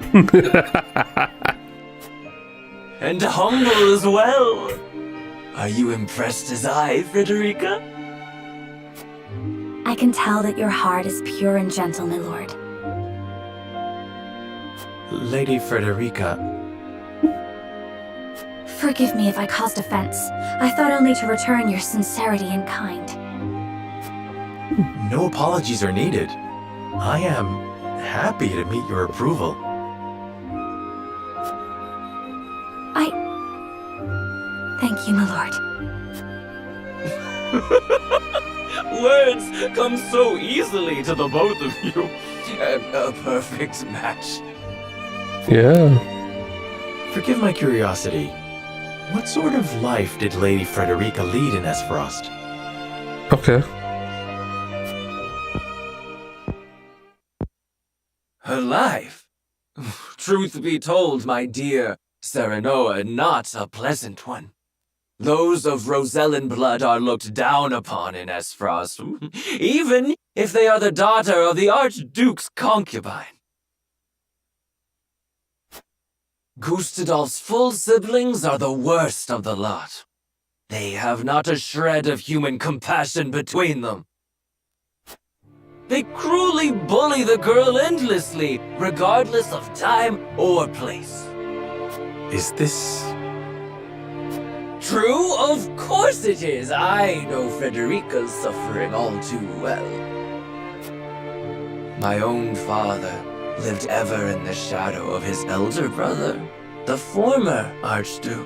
Speaker 9: And humble as well. Are you impressed as I, Frederica?
Speaker 6: I can tell that your heart is pure and gentle, my lord.
Speaker 5: Lady Frederica.
Speaker 6: Forgive me if I caused offense. I thought only to return your sincerity and kind.
Speaker 5: No apologies are needed. I am happy to meet your approval.
Speaker 6: Thank you, my lord.
Speaker 9: Words come so easily to the both of you. A perfect match.
Speaker 1: Yeah.
Speaker 5: Forgive my curiosity. What sort of life did Lady Frederica lead in Esfrost?
Speaker 1: Okay.
Speaker 9: Her life? Truth be told, my dear Serenoa, not a pleasant one. Those of Rosellan blood are looked down upon in Esfrost, even if they are the daughter of the Archduke's concubine. Gustadolf's full siblings are the worst of the lot. They have not a shred of human compassion between them. They cruelly bully the girl endlessly, regardless of time or place.
Speaker 5: Is this...
Speaker 9: True? Of course it is. I know Frederica's suffering all too well. My own father lived ever in the shadow of his elder brother, the former Archduke.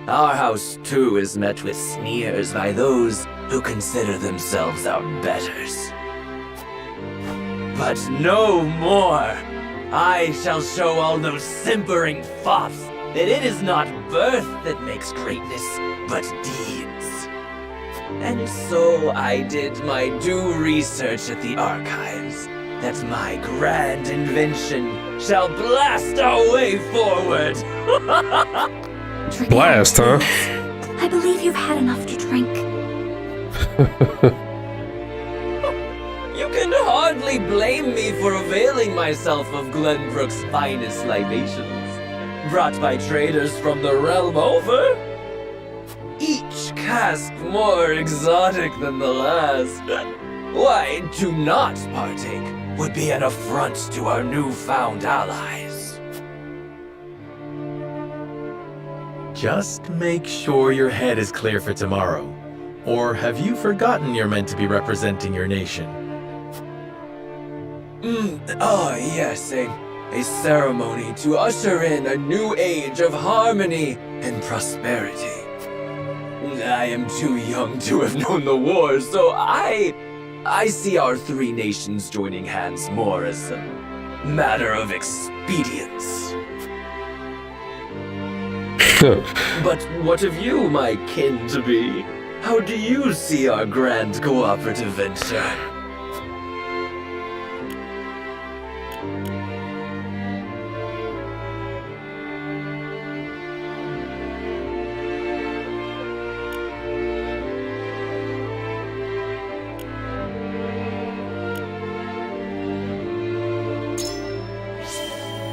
Speaker 9: Our house, too, is met with sneers by those who consider themselves our betters. But no more! I shall show all those simpering fops that it is not birth that makes greatness, but deeds. And so I did my due research at the archives, that my grand invention shall blast our way forward.
Speaker 1: Blast, huh?
Speaker 6: I believe you've had enough to drink.
Speaker 9: You can hardly blame me for availing myself of Glenbrook's finest libations, brought by traders from the realm over. Each cask more exotic than the last. Why, to not partake would be an affront to our newfound allies.
Speaker 5: Just make sure your head is clear for tomorrow. Or have you forgotten you're meant to be representing your nation?
Speaker 9: Oh yes, a ceremony to usher in a new age of harmony and prosperity. I am too young to have known the war, so I see our three nations joining hands more as a matter of expedience. But what of you, my kin-to-be? How do you see our grand cooperative venture?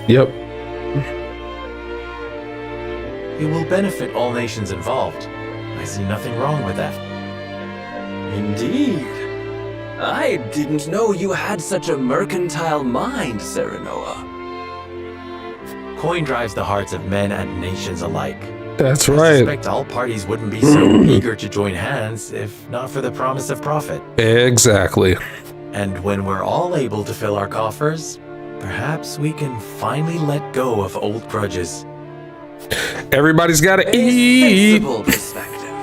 Speaker 1: Yep.
Speaker 5: It will benefit all nations involved. I see nothing wrong with that.
Speaker 9: Indeed. I didn't know you had such a mercantile mind, Serenoa.
Speaker 5: Coin drives the hearts of men and nations alike.
Speaker 1: That's
Speaker 5: I
Speaker 1: right.
Speaker 5: suspect all parties wouldn't be so eager to join hands if not for the promise of profit.
Speaker 1: Exactly.
Speaker 5: And when we're all able to fill our coffers, perhaps we can finally let go of old grudges.
Speaker 1: Everybody's got to eat.
Speaker 9: Sensible perspective.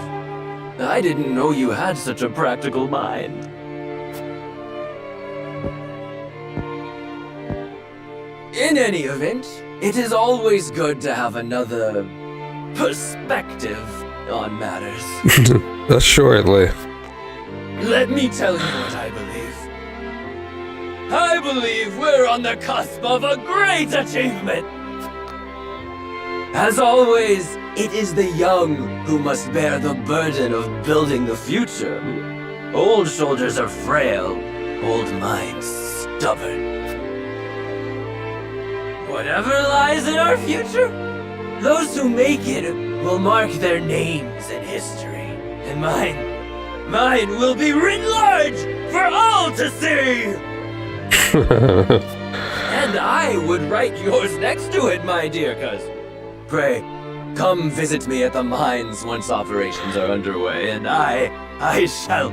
Speaker 9: I didn't know you had such a practical mind. In any event, it is always good to have another perspective on matters.
Speaker 1: Assuredly.
Speaker 9: Let me tell you what I believe. I believe we're on the cusp of a great achievement. As always, it is the young who must bear the burden of building the future. Old shoulders are frail, old minds stubborn. Whatever lies in our future, those who make it will mark their names in history. And mine will be written large for all to see! And I would write yours next to it, my dear cousin. Pray, come visit me at the mines once operations are underway, and I shall...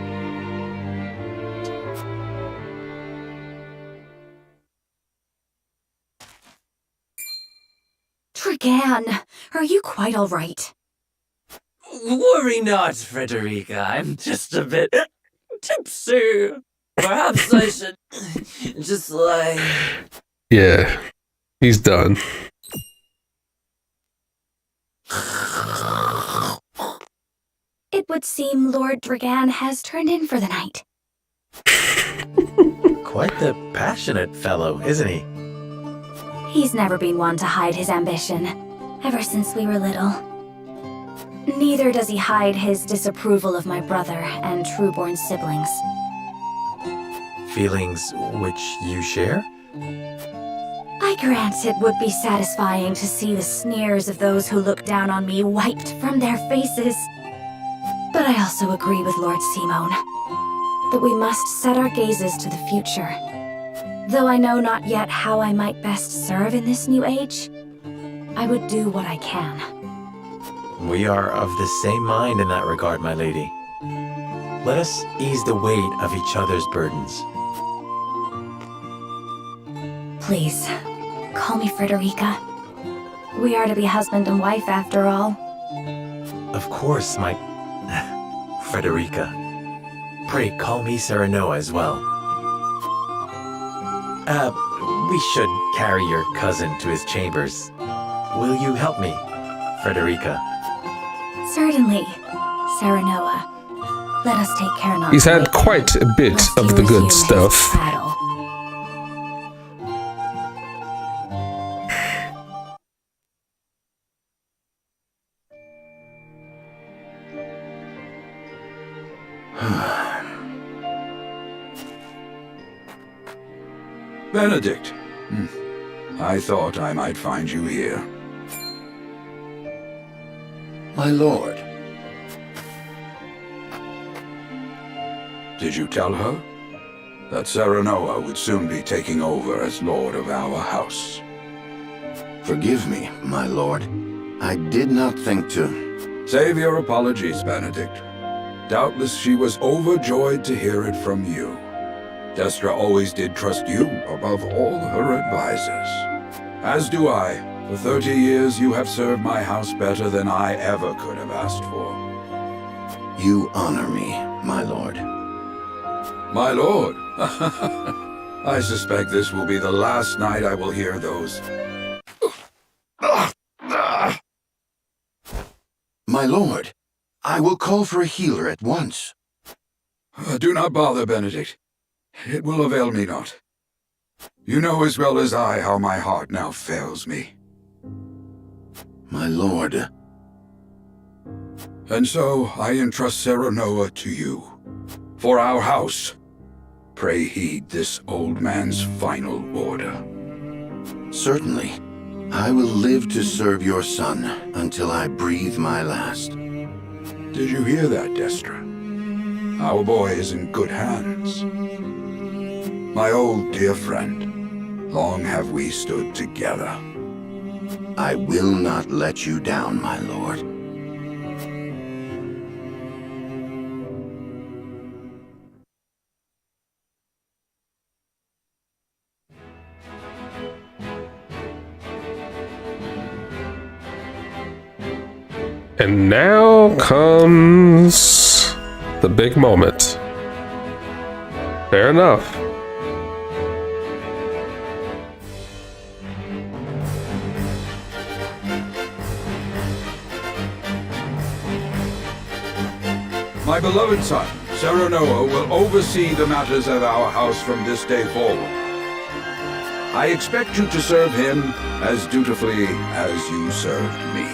Speaker 6: Trigan, are you quite all right?
Speaker 9: Worry not, Frederica. I'm just a bit tipsy. Perhaps I should just lie.
Speaker 1: Yeah, he's done.
Speaker 6: It would seem Lord Dragan has turned in for the night.
Speaker 5: Quite the passionate fellow, isn't he?
Speaker 6: He's never been one to hide his ambition, ever since we were little. Neither does he hide his disapproval of my brother and Trueborn's siblings.
Speaker 5: Feelings which you share?
Speaker 6: I grant it would be satisfying to see the sneers of those who look down on me wiped from their faces. But I also agree with Lord Simone that we must set our gazes to the future. Though I know not yet how I might best serve in this new age, I would do what I can.
Speaker 5: We are of the same mind in that regard, my lady. Let us ease the weight of each other's burdens.
Speaker 6: Please, call me Frederica. We are to be husband and wife after all.
Speaker 5: Of course, my... Frederica. Pray call me Serenoa as well. We should carry your cousin to his chambers. Will you help me, Frederica?
Speaker 6: Certainly, Serenoa. Let us take care not
Speaker 1: He's
Speaker 6: to
Speaker 1: had
Speaker 6: wake
Speaker 1: quite a bit
Speaker 6: lest
Speaker 1: of
Speaker 6: you
Speaker 1: the
Speaker 6: resume
Speaker 1: good
Speaker 6: his
Speaker 1: stuff.
Speaker 6: prattle.
Speaker 8: Benedict. I thought I might find you here.
Speaker 3: My lord.
Speaker 8: Did you tell her that Serenoa would soon be taking over as lord of our house?
Speaker 3: Forgive me, my lord. I did not think to...
Speaker 8: Save your apologies, Benedict. Doubtless she was overjoyed to hear it from you. Destra always did trust you above all her advisors. As do I. For 30 years you have served my house better than I ever could have asked for.
Speaker 3: You honor me, my lord.
Speaker 8: My lord? I suspect this will be the last night I will hear those.
Speaker 3: My lord, I will call for a healer at once.
Speaker 8: Do not bother, Benedict. It will avail me not. You know as well as I how my heart now fails me.
Speaker 3: My lord.
Speaker 8: And so I entrust Serenoa to you. For our house, pray heed this old man's final order.
Speaker 3: Certainly. I will live to serve your son until I breathe my last.
Speaker 8: Did you hear that, Destra? Our boy is in good hands. My old dear friend, long have we stood together.
Speaker 3: I will not let you down, my lord.
Speaker 1: And now comes the big moment. Fair enough.
Speaker 8: My beloved son, Serenoa, will oversee the matters of our house from this day forward. I expect you to serve him as dutifully as you served me.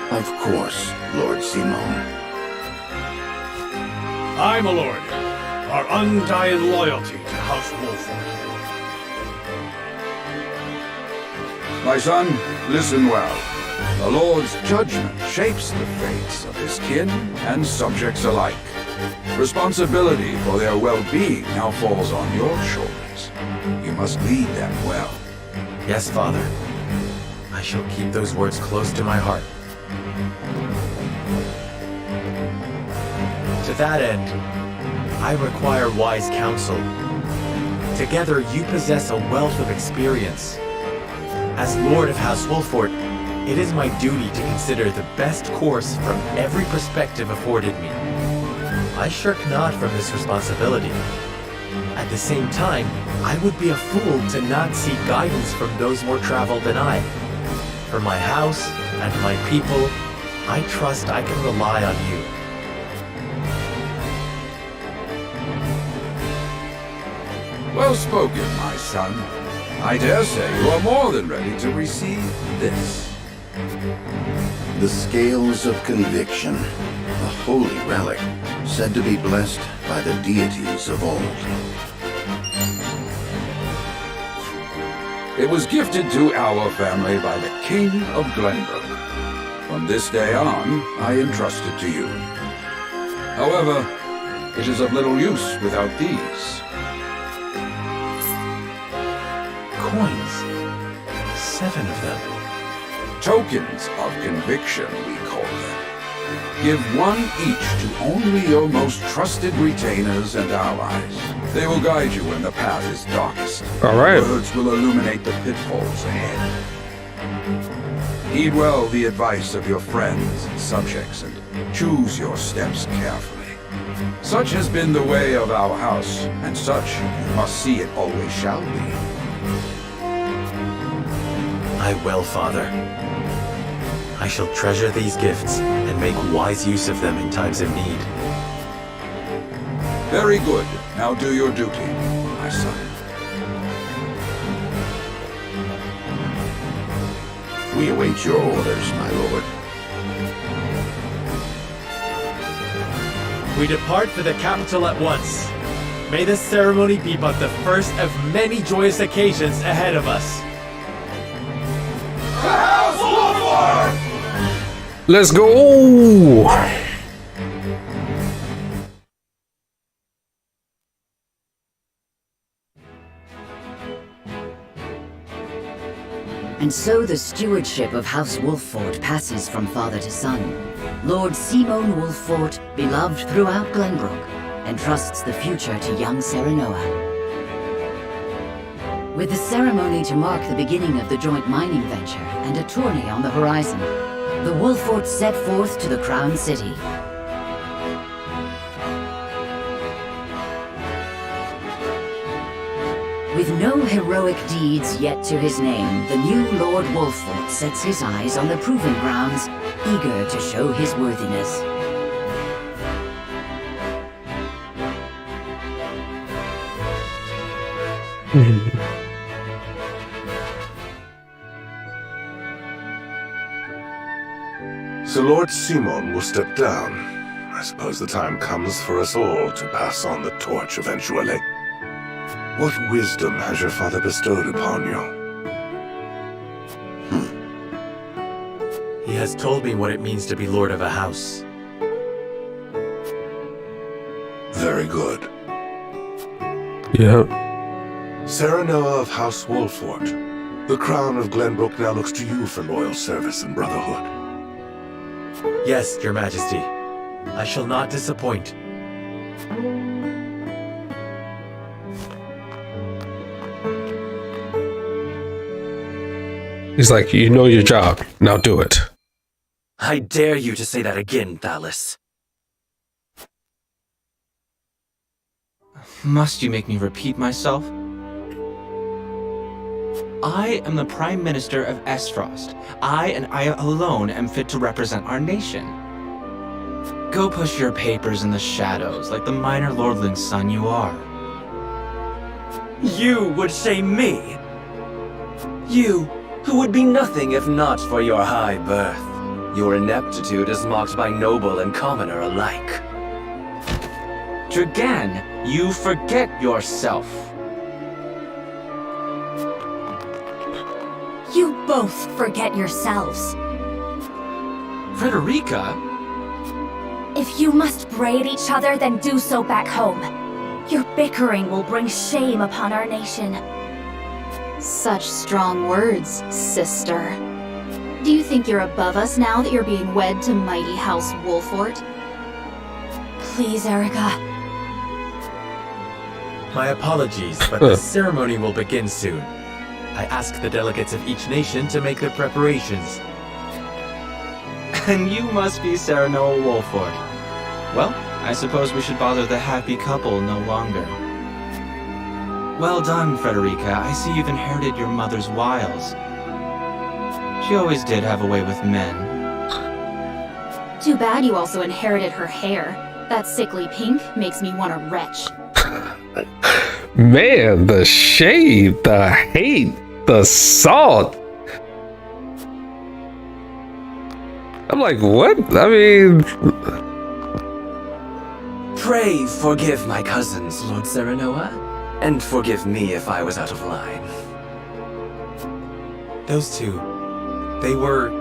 Speaker 3: Of course, Lord Simone.
Speaker 4: I, my lord, our undying loyalty to House Wolford.
Speaker 8: My son, listen well. The Lord's judgment shapes the fates of his kin and subjects alike. Responsibility for their well-being now falls on your shoulders. You must lead them well.
Speaker 5: Yes, Father. I shall keep those words close to my heart. To that end, I require wise counsel. Together, you possess a wealth of experience. As Lord of House Wolford, It is my duty to consider the best course from every perspective afforded me. I shirk not from this responsibility. At the same time, I would be a fool to not seek guidance from those more traveled than I. For my house and my people, I trust I can rely on you.
Speaker 8: Well spoken, my son. I dare say you are more than ready to receive this.
Speaker 3: The Scales of Conviction, a holy relic, said to be blessed by the deities of old.
Speaker 8: It was gifted to our family by the King of Glenbrook. From this day on, I entrust it to you. However, it is of little use without these.
Speaker 5: Coins. 7 of them.
Speaker 8: Tokens of conviction, we call them. Give one each to only your most trusted retainers and allies. They will guide you when the path is darkest.
Speaker 1: All right.
Speaker 8: Words will illuminate the pitfalls ahead. Heed well the advice of your friends and subjects, and choose your steps carefully. Such has been the way of our house, and such you must see it always shall be.
Speaker 5: I will, Father. I shall treasure these gifts and make wise use of them in times of need.
Speaker 8: Very good. Now do your duty, my son.
Speaker 3: We await your orders, my lord.
Speaker 5: We depart for the capital at once. May this ceremony be but the first of many joyous occasions ahead of us.
Speaker 1: Let's go!
Speaker 10: And so the stewardship of House Wolffort passes from father to son. Lord Simon Wolffort, beloved throughout Glenbrook, entrusts the future to young Serenoa. With the ceremony to mark the beginning of the joint mining venture and a tourney on the horizon, the Wolfforts set forth to the Crown City. With no heroic deeds yet to his name, the new Lord Wolffort sets his eyes on the proving grounds, eager to show his worthiness.
Speaker 15: So Lord Simon will step down. I suppose the time comes for us all to pass on the torch eventually. What wisdom has your father bestowed upon you?
Speaker 5: He has told me what it means to be lord of a house.
Speaker 15: Very good.
Speaker 1: Yeah.
Speaker 15: Serenoa of House Wolffort, the crown of Glenbrook now looks to you for loyal service and brotherhood.
Speaker 5: Yes, Your Majesty. I shall not disappoint.
Speaker 1: He's like, you know your job. Now do it.
Speaker 9: I dare you to say that again, Thalis.
Speaker 13: Must you make me repeat myself? I am the Prime Minister of Esfrost. I and I alone am fit to represent our nation. Go push your papers in the shadows like the minor lordling's son you are.
Speaker 9: You would shame me? You, who would be nothing if not for your high birth. Your ineptitude is mocked by noble and commoner alike.
Speaker 13: Dragan, you forget yourself.
Speaker 6: You both forget yourselves.
Speaker 13: Frederica?
Speaker 6: If you must braid each other, then do so back home. Your bickering will bring shame upon our nation.
Speaker 16: Such strong words, sister. Do you think you're above us now that you're being wed to mighty House Wolffort?
Speaker 6: Please, Erica.
Speaker 5: My apologies, but the ceremony will begin soon. I ask the delegates of each nation to make their preparations.
Speaker 13: Then you must be Serenoa Wolford. Well, I suppose we should bother the happy couple no longer. Well done, Frederica. I see you've inherited your mother's wiles. She always did have a way with men.
Speaker 16: Too bad you also inherited her hair. That sickly pink makes me want to retch.
Speaker 1: Man, the shade, the hate, the salt. I'm like, what? I mean...
Speaker 9: Pray forgive my cousins, Lord Serenoa, and forgive me if I was out of line.
Speaker 5: Those two, they were...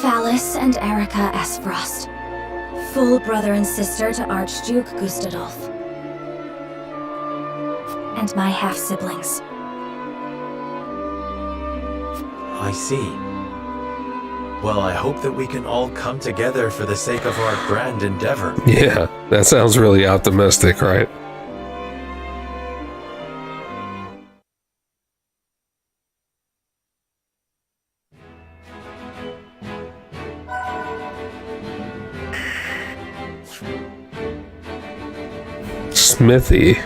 Speaker 6: Phallus and Erica Esfrost. Full brother and sister to Archduke Gustadolf. And my half-siblings.
Speaker 5: I see. Well, I hope that we can all come together for the sake of our grand endeavor.
Speaker 1: Yeah, that sounds really optimistic, right? Smithy.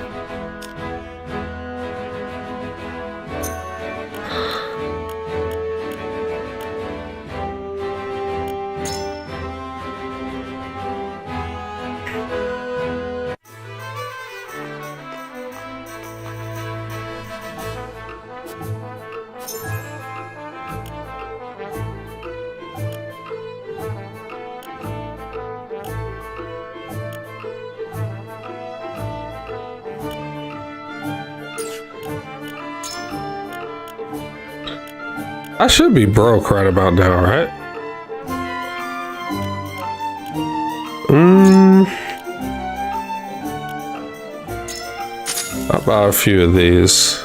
Speaker 1: I should be broke right about now, right? I'll buy a few of these.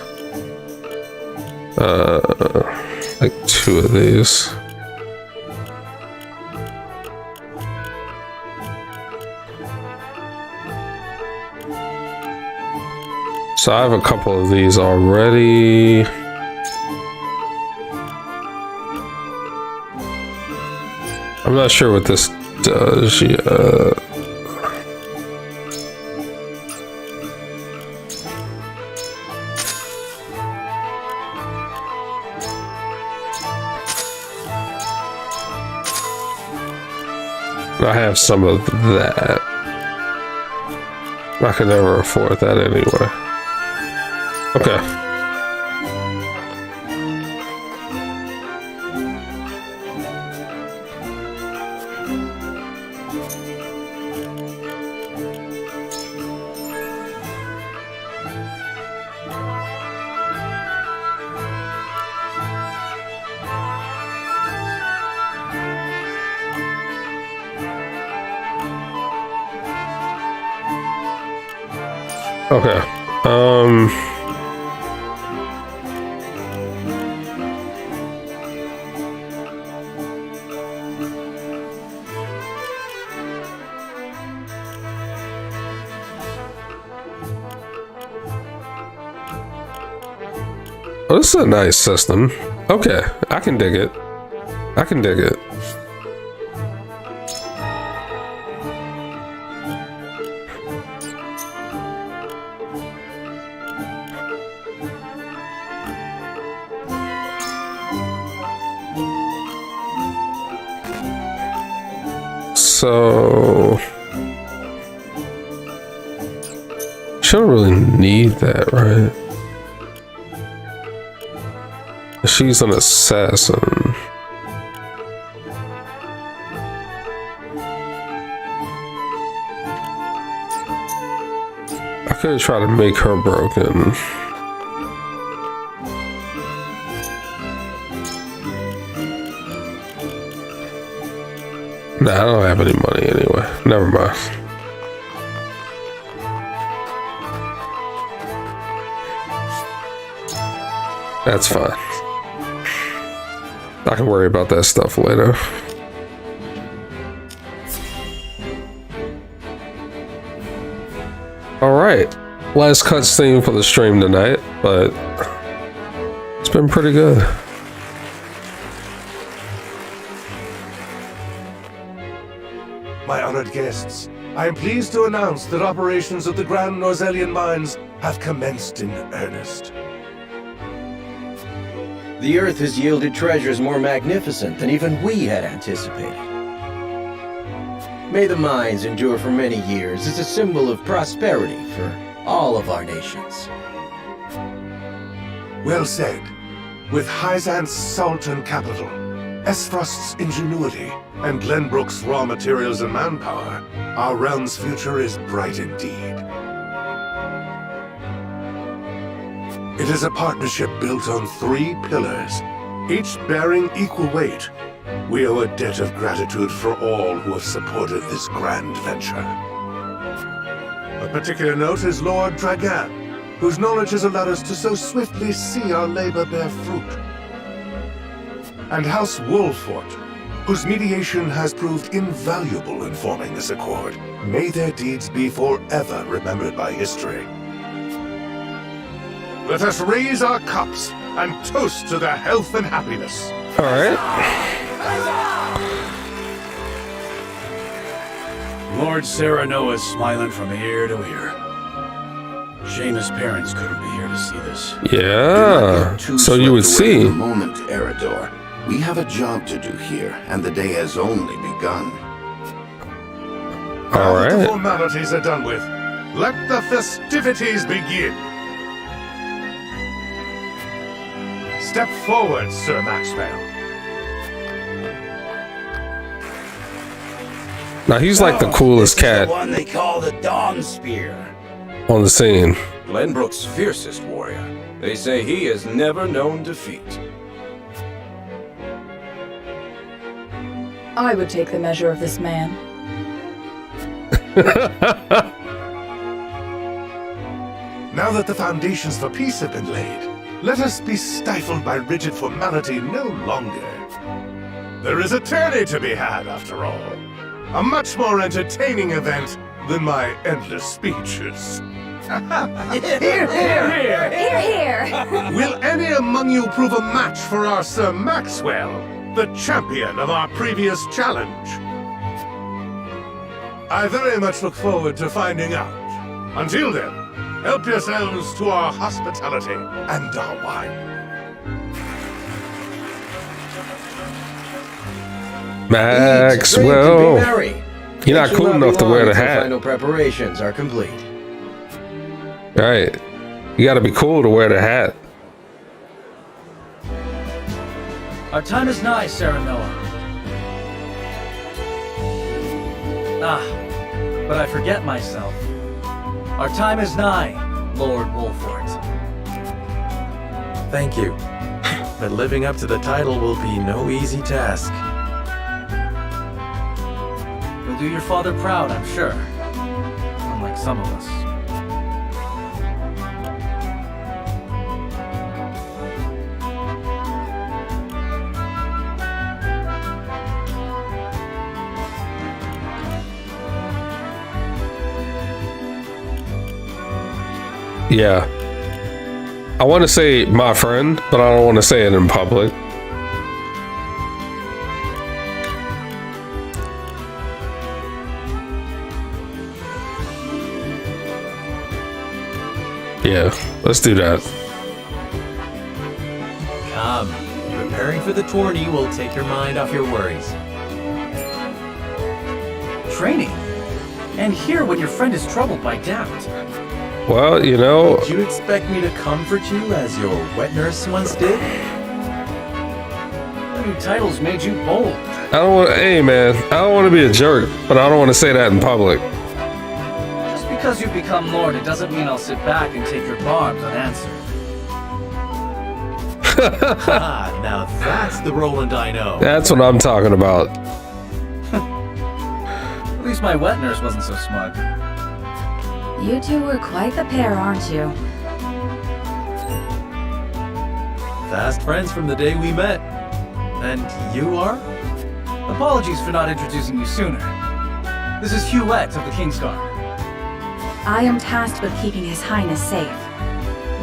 Speaker 1: Like 2 of these. So I have a couple of these already. I'm not sure what this does yet. I have some of that. I could never afford that anyway. Okay. Okay. Oh, this is a nice system. Okay, I can dig it. I can dig it. So shouldn't really need that, right? She's an assassin. I could try to make her broken. Nah, I don't have any money anyway. Never mind. That's fine. I can worry about that stuff later. Alright. Last cutscene for the stream tonight, but it's been pretty good.
Speaker 15: honored guests, I am pleased to announce that operations at the Grand Norzelian Mines have commenced in earnest.
Speaker 17: The Earth has yielded treasures more magnificent than even we had anticipated. May the mines endure for many years as a symbol of prosperity for all of our nations.
Speaker 15: Well said. With Hyzan's salt and capital, Esfrost's ingenuity, and Glenbrook's raw materials and manpower, our realm's future is bright indeed. It is a partnership built on 3 pillars, each bearing equal weight. We owe a debt of gratitude for all who have supported this grand venture. A particular note is Lord Dragan, whose knowledge has allowed us to so swiftly see our labor bear fruit. And House Wolfort, whose mediation has proved invaluable in forming this accord. May their deeds be forever remembered by history. Let us raise our cups and toast to their health and happiness.
Speaker 1: All right.
Speaker 4: Lord Serenoa is smiling from ear to ear. Shame his parents couldn't be here to see this.
Speaker 1: Yeah. So you would see.
Speaker 3: For a moment, Eredor. We have a job to do here, and the day has only begun.
Speaker 1: All
Speaker 15: Now that the
Speaker 1: right.
Speaker 15: formalities are done with, let the festivities begin. Step forward, Sir Maxwell.
Speaker 1: Now he's like the coolest cat
Speaker 18: The one they call the Dawn Spear.
Speaker 1: on the scene.
Speaker 14: Glenbrook's fiercest warrior. They say he has never known defeat.
Speaker 7: I would take the measure of this man.
Speaker 15: Now that the foundations for peace have been laid, let us be stifled by rigid formality no longer. There is a tourney to be had, after all. A much more entertaining event than my endless speeches.
Speaker 6: Here, here! Here, here!
Speaker 15: Will any among you prove a match for our Sir Maxwell, the champion of our previous challenge? I very much look forward to finding out. Until then, help yourselves to our hospitality and our wine.
Speaker 1: Maxwell. You're not cool enough to wear the hat.
Speaker 17: Final preparations are complete.
Speaker 1: Right. You gotta be cool to wear the hat.
Speaker 19: Our time is nigh, Serenoa. But I forget myself. Our time is nigh, Lord Wolfort.
Speaker 5: Thank you. But living up to the title will be no easy task.
Speaker 19: You'll do your father proud, I'm sure. Unlike some of us.
Speaker 1: Yeah. I want to say my friend, but I don't want to say it in public. Yeah, let's do that.
Speaker 5: Come. Preparing for the tourney will take your mind off your worries.
Speaker 19: Training? And here when your friend is troubled by doubt.
Speaker 1: Well, you know...
Speaker 5: Did you expect me to comfort you as your wet nurse once did?
Speaker 19: The new titles made you bold.
Speaker 1: I don't want... Hey, man, I don't want to be a jerk, but I don't want to say that in public.
Speaker 19: Just because you've become Lord, it doesn't mean I'll sit back and take your barbs unanswered.
Speaker 5: Now that's the Roland I know.
Speaker 1: That's what I'm talking about.
Speaker 19: At least my wet nurse wasn't so smug.
Speaker 6: You two were quite the pair, aren't you?
Speaker 5: Fast friends from the day we met. And you are?
Speaker 19: Apologies for not introducing you sooner. This is Huette of the Kingsguard.
Speaker 6: I am tasked with keeping His Highness safe,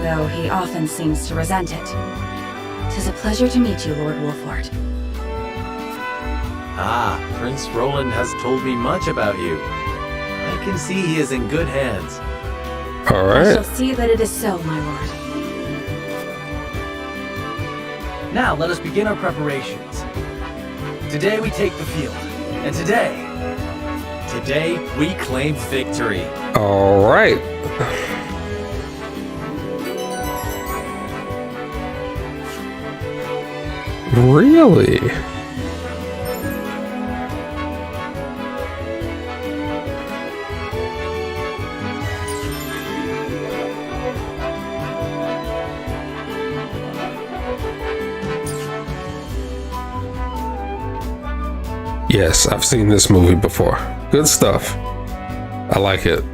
Speaker 6: though he often seems to resent it. 'Tis a pleasure to meet you, Lord Wolfort.
Speaker 5: Ah, Prince Roland has told me much about you. I can see he is in good hands.
Speaker 1: All
Speaker 6: I
Speaker 1: right.
Speaker 6: shall see that it is so, my lord.
Speaker 19: Now let us begin our preparations. Today we take the field. And today
Speaker 5: we claim victory.
Speaker 1: All right. Really? Yes, I've seen this movie before. Good stuff. I like it.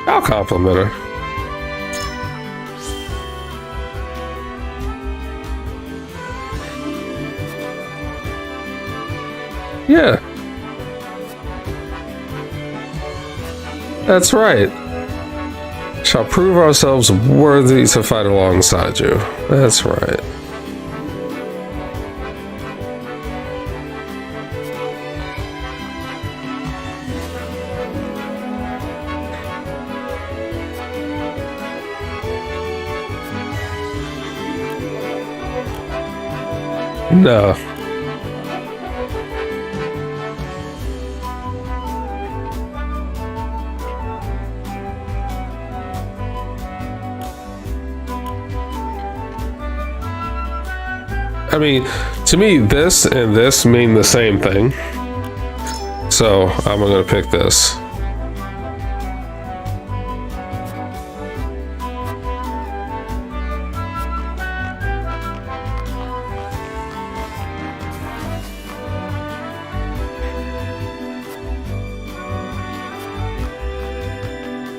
Speaker 1: I'll compliment her. Yeah. That's right. Shall prove ourselves worthy to fight alongside you. That's right. No. I mean, to me, this and this mean the same thing. So I'm gonna pick this.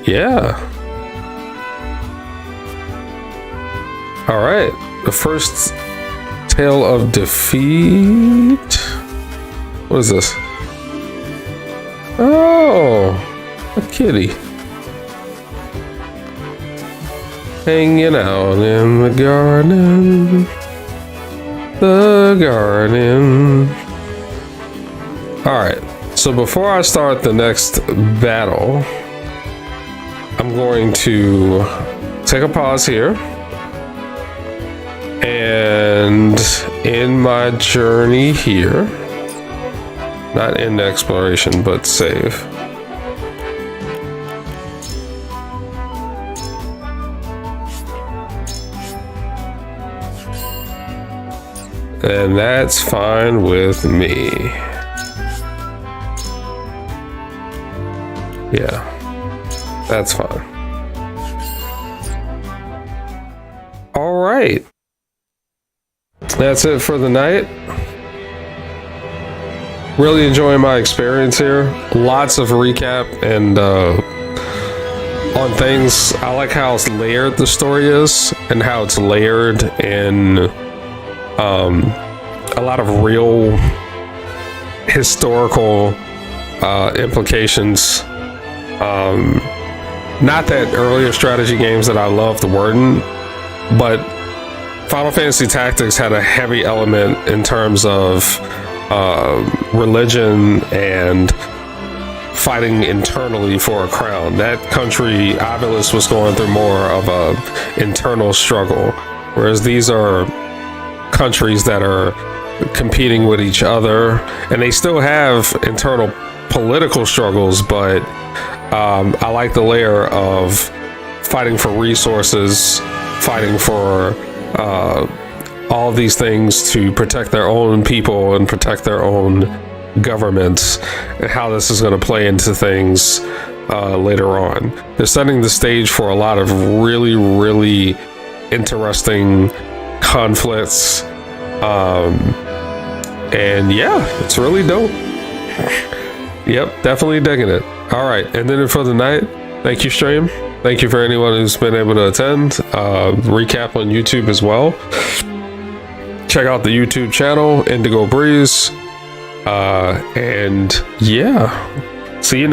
Speaker 1: Yeah. All right. The first tale of defeat. What is this? Oh, a kitty. Hanging out in the garden. The garden. All right. So before I start the next battle, I'm going to take a pause here. And in my journey here, not end exploration, but save. And that's fine with me. Yeah, that's fine. All right. That's it for the night. Really enjoying my experience here. Lots of recap and on things. I like how it's layered the story is, and how it's layered in a lot of real historical implications. Not that earlier strategy games that I loved weren't, but Final Fantasy Tactics had a heavy element in terms of religion and fighting internally for a crown. That country, Ivalice, was going through more of a internal struggle, whereas these are countries that are competing with each other, and they still have internal political struggles, but I like the layer of fighting for resources, fighting for all of these things to protect their own people and protect their own governments, and how this is going to play into things later on. They're setting the stage for a lot of really, really interesting conflicts And yeah, it's really dope. Yep, definitely digging it. All right, and then for the night, thank you, stream. Thank you for anyone who's been able to attend. Recap on YouTube as well. Check out the YouTube channel, Indigo Breeze. And yeah, see you next.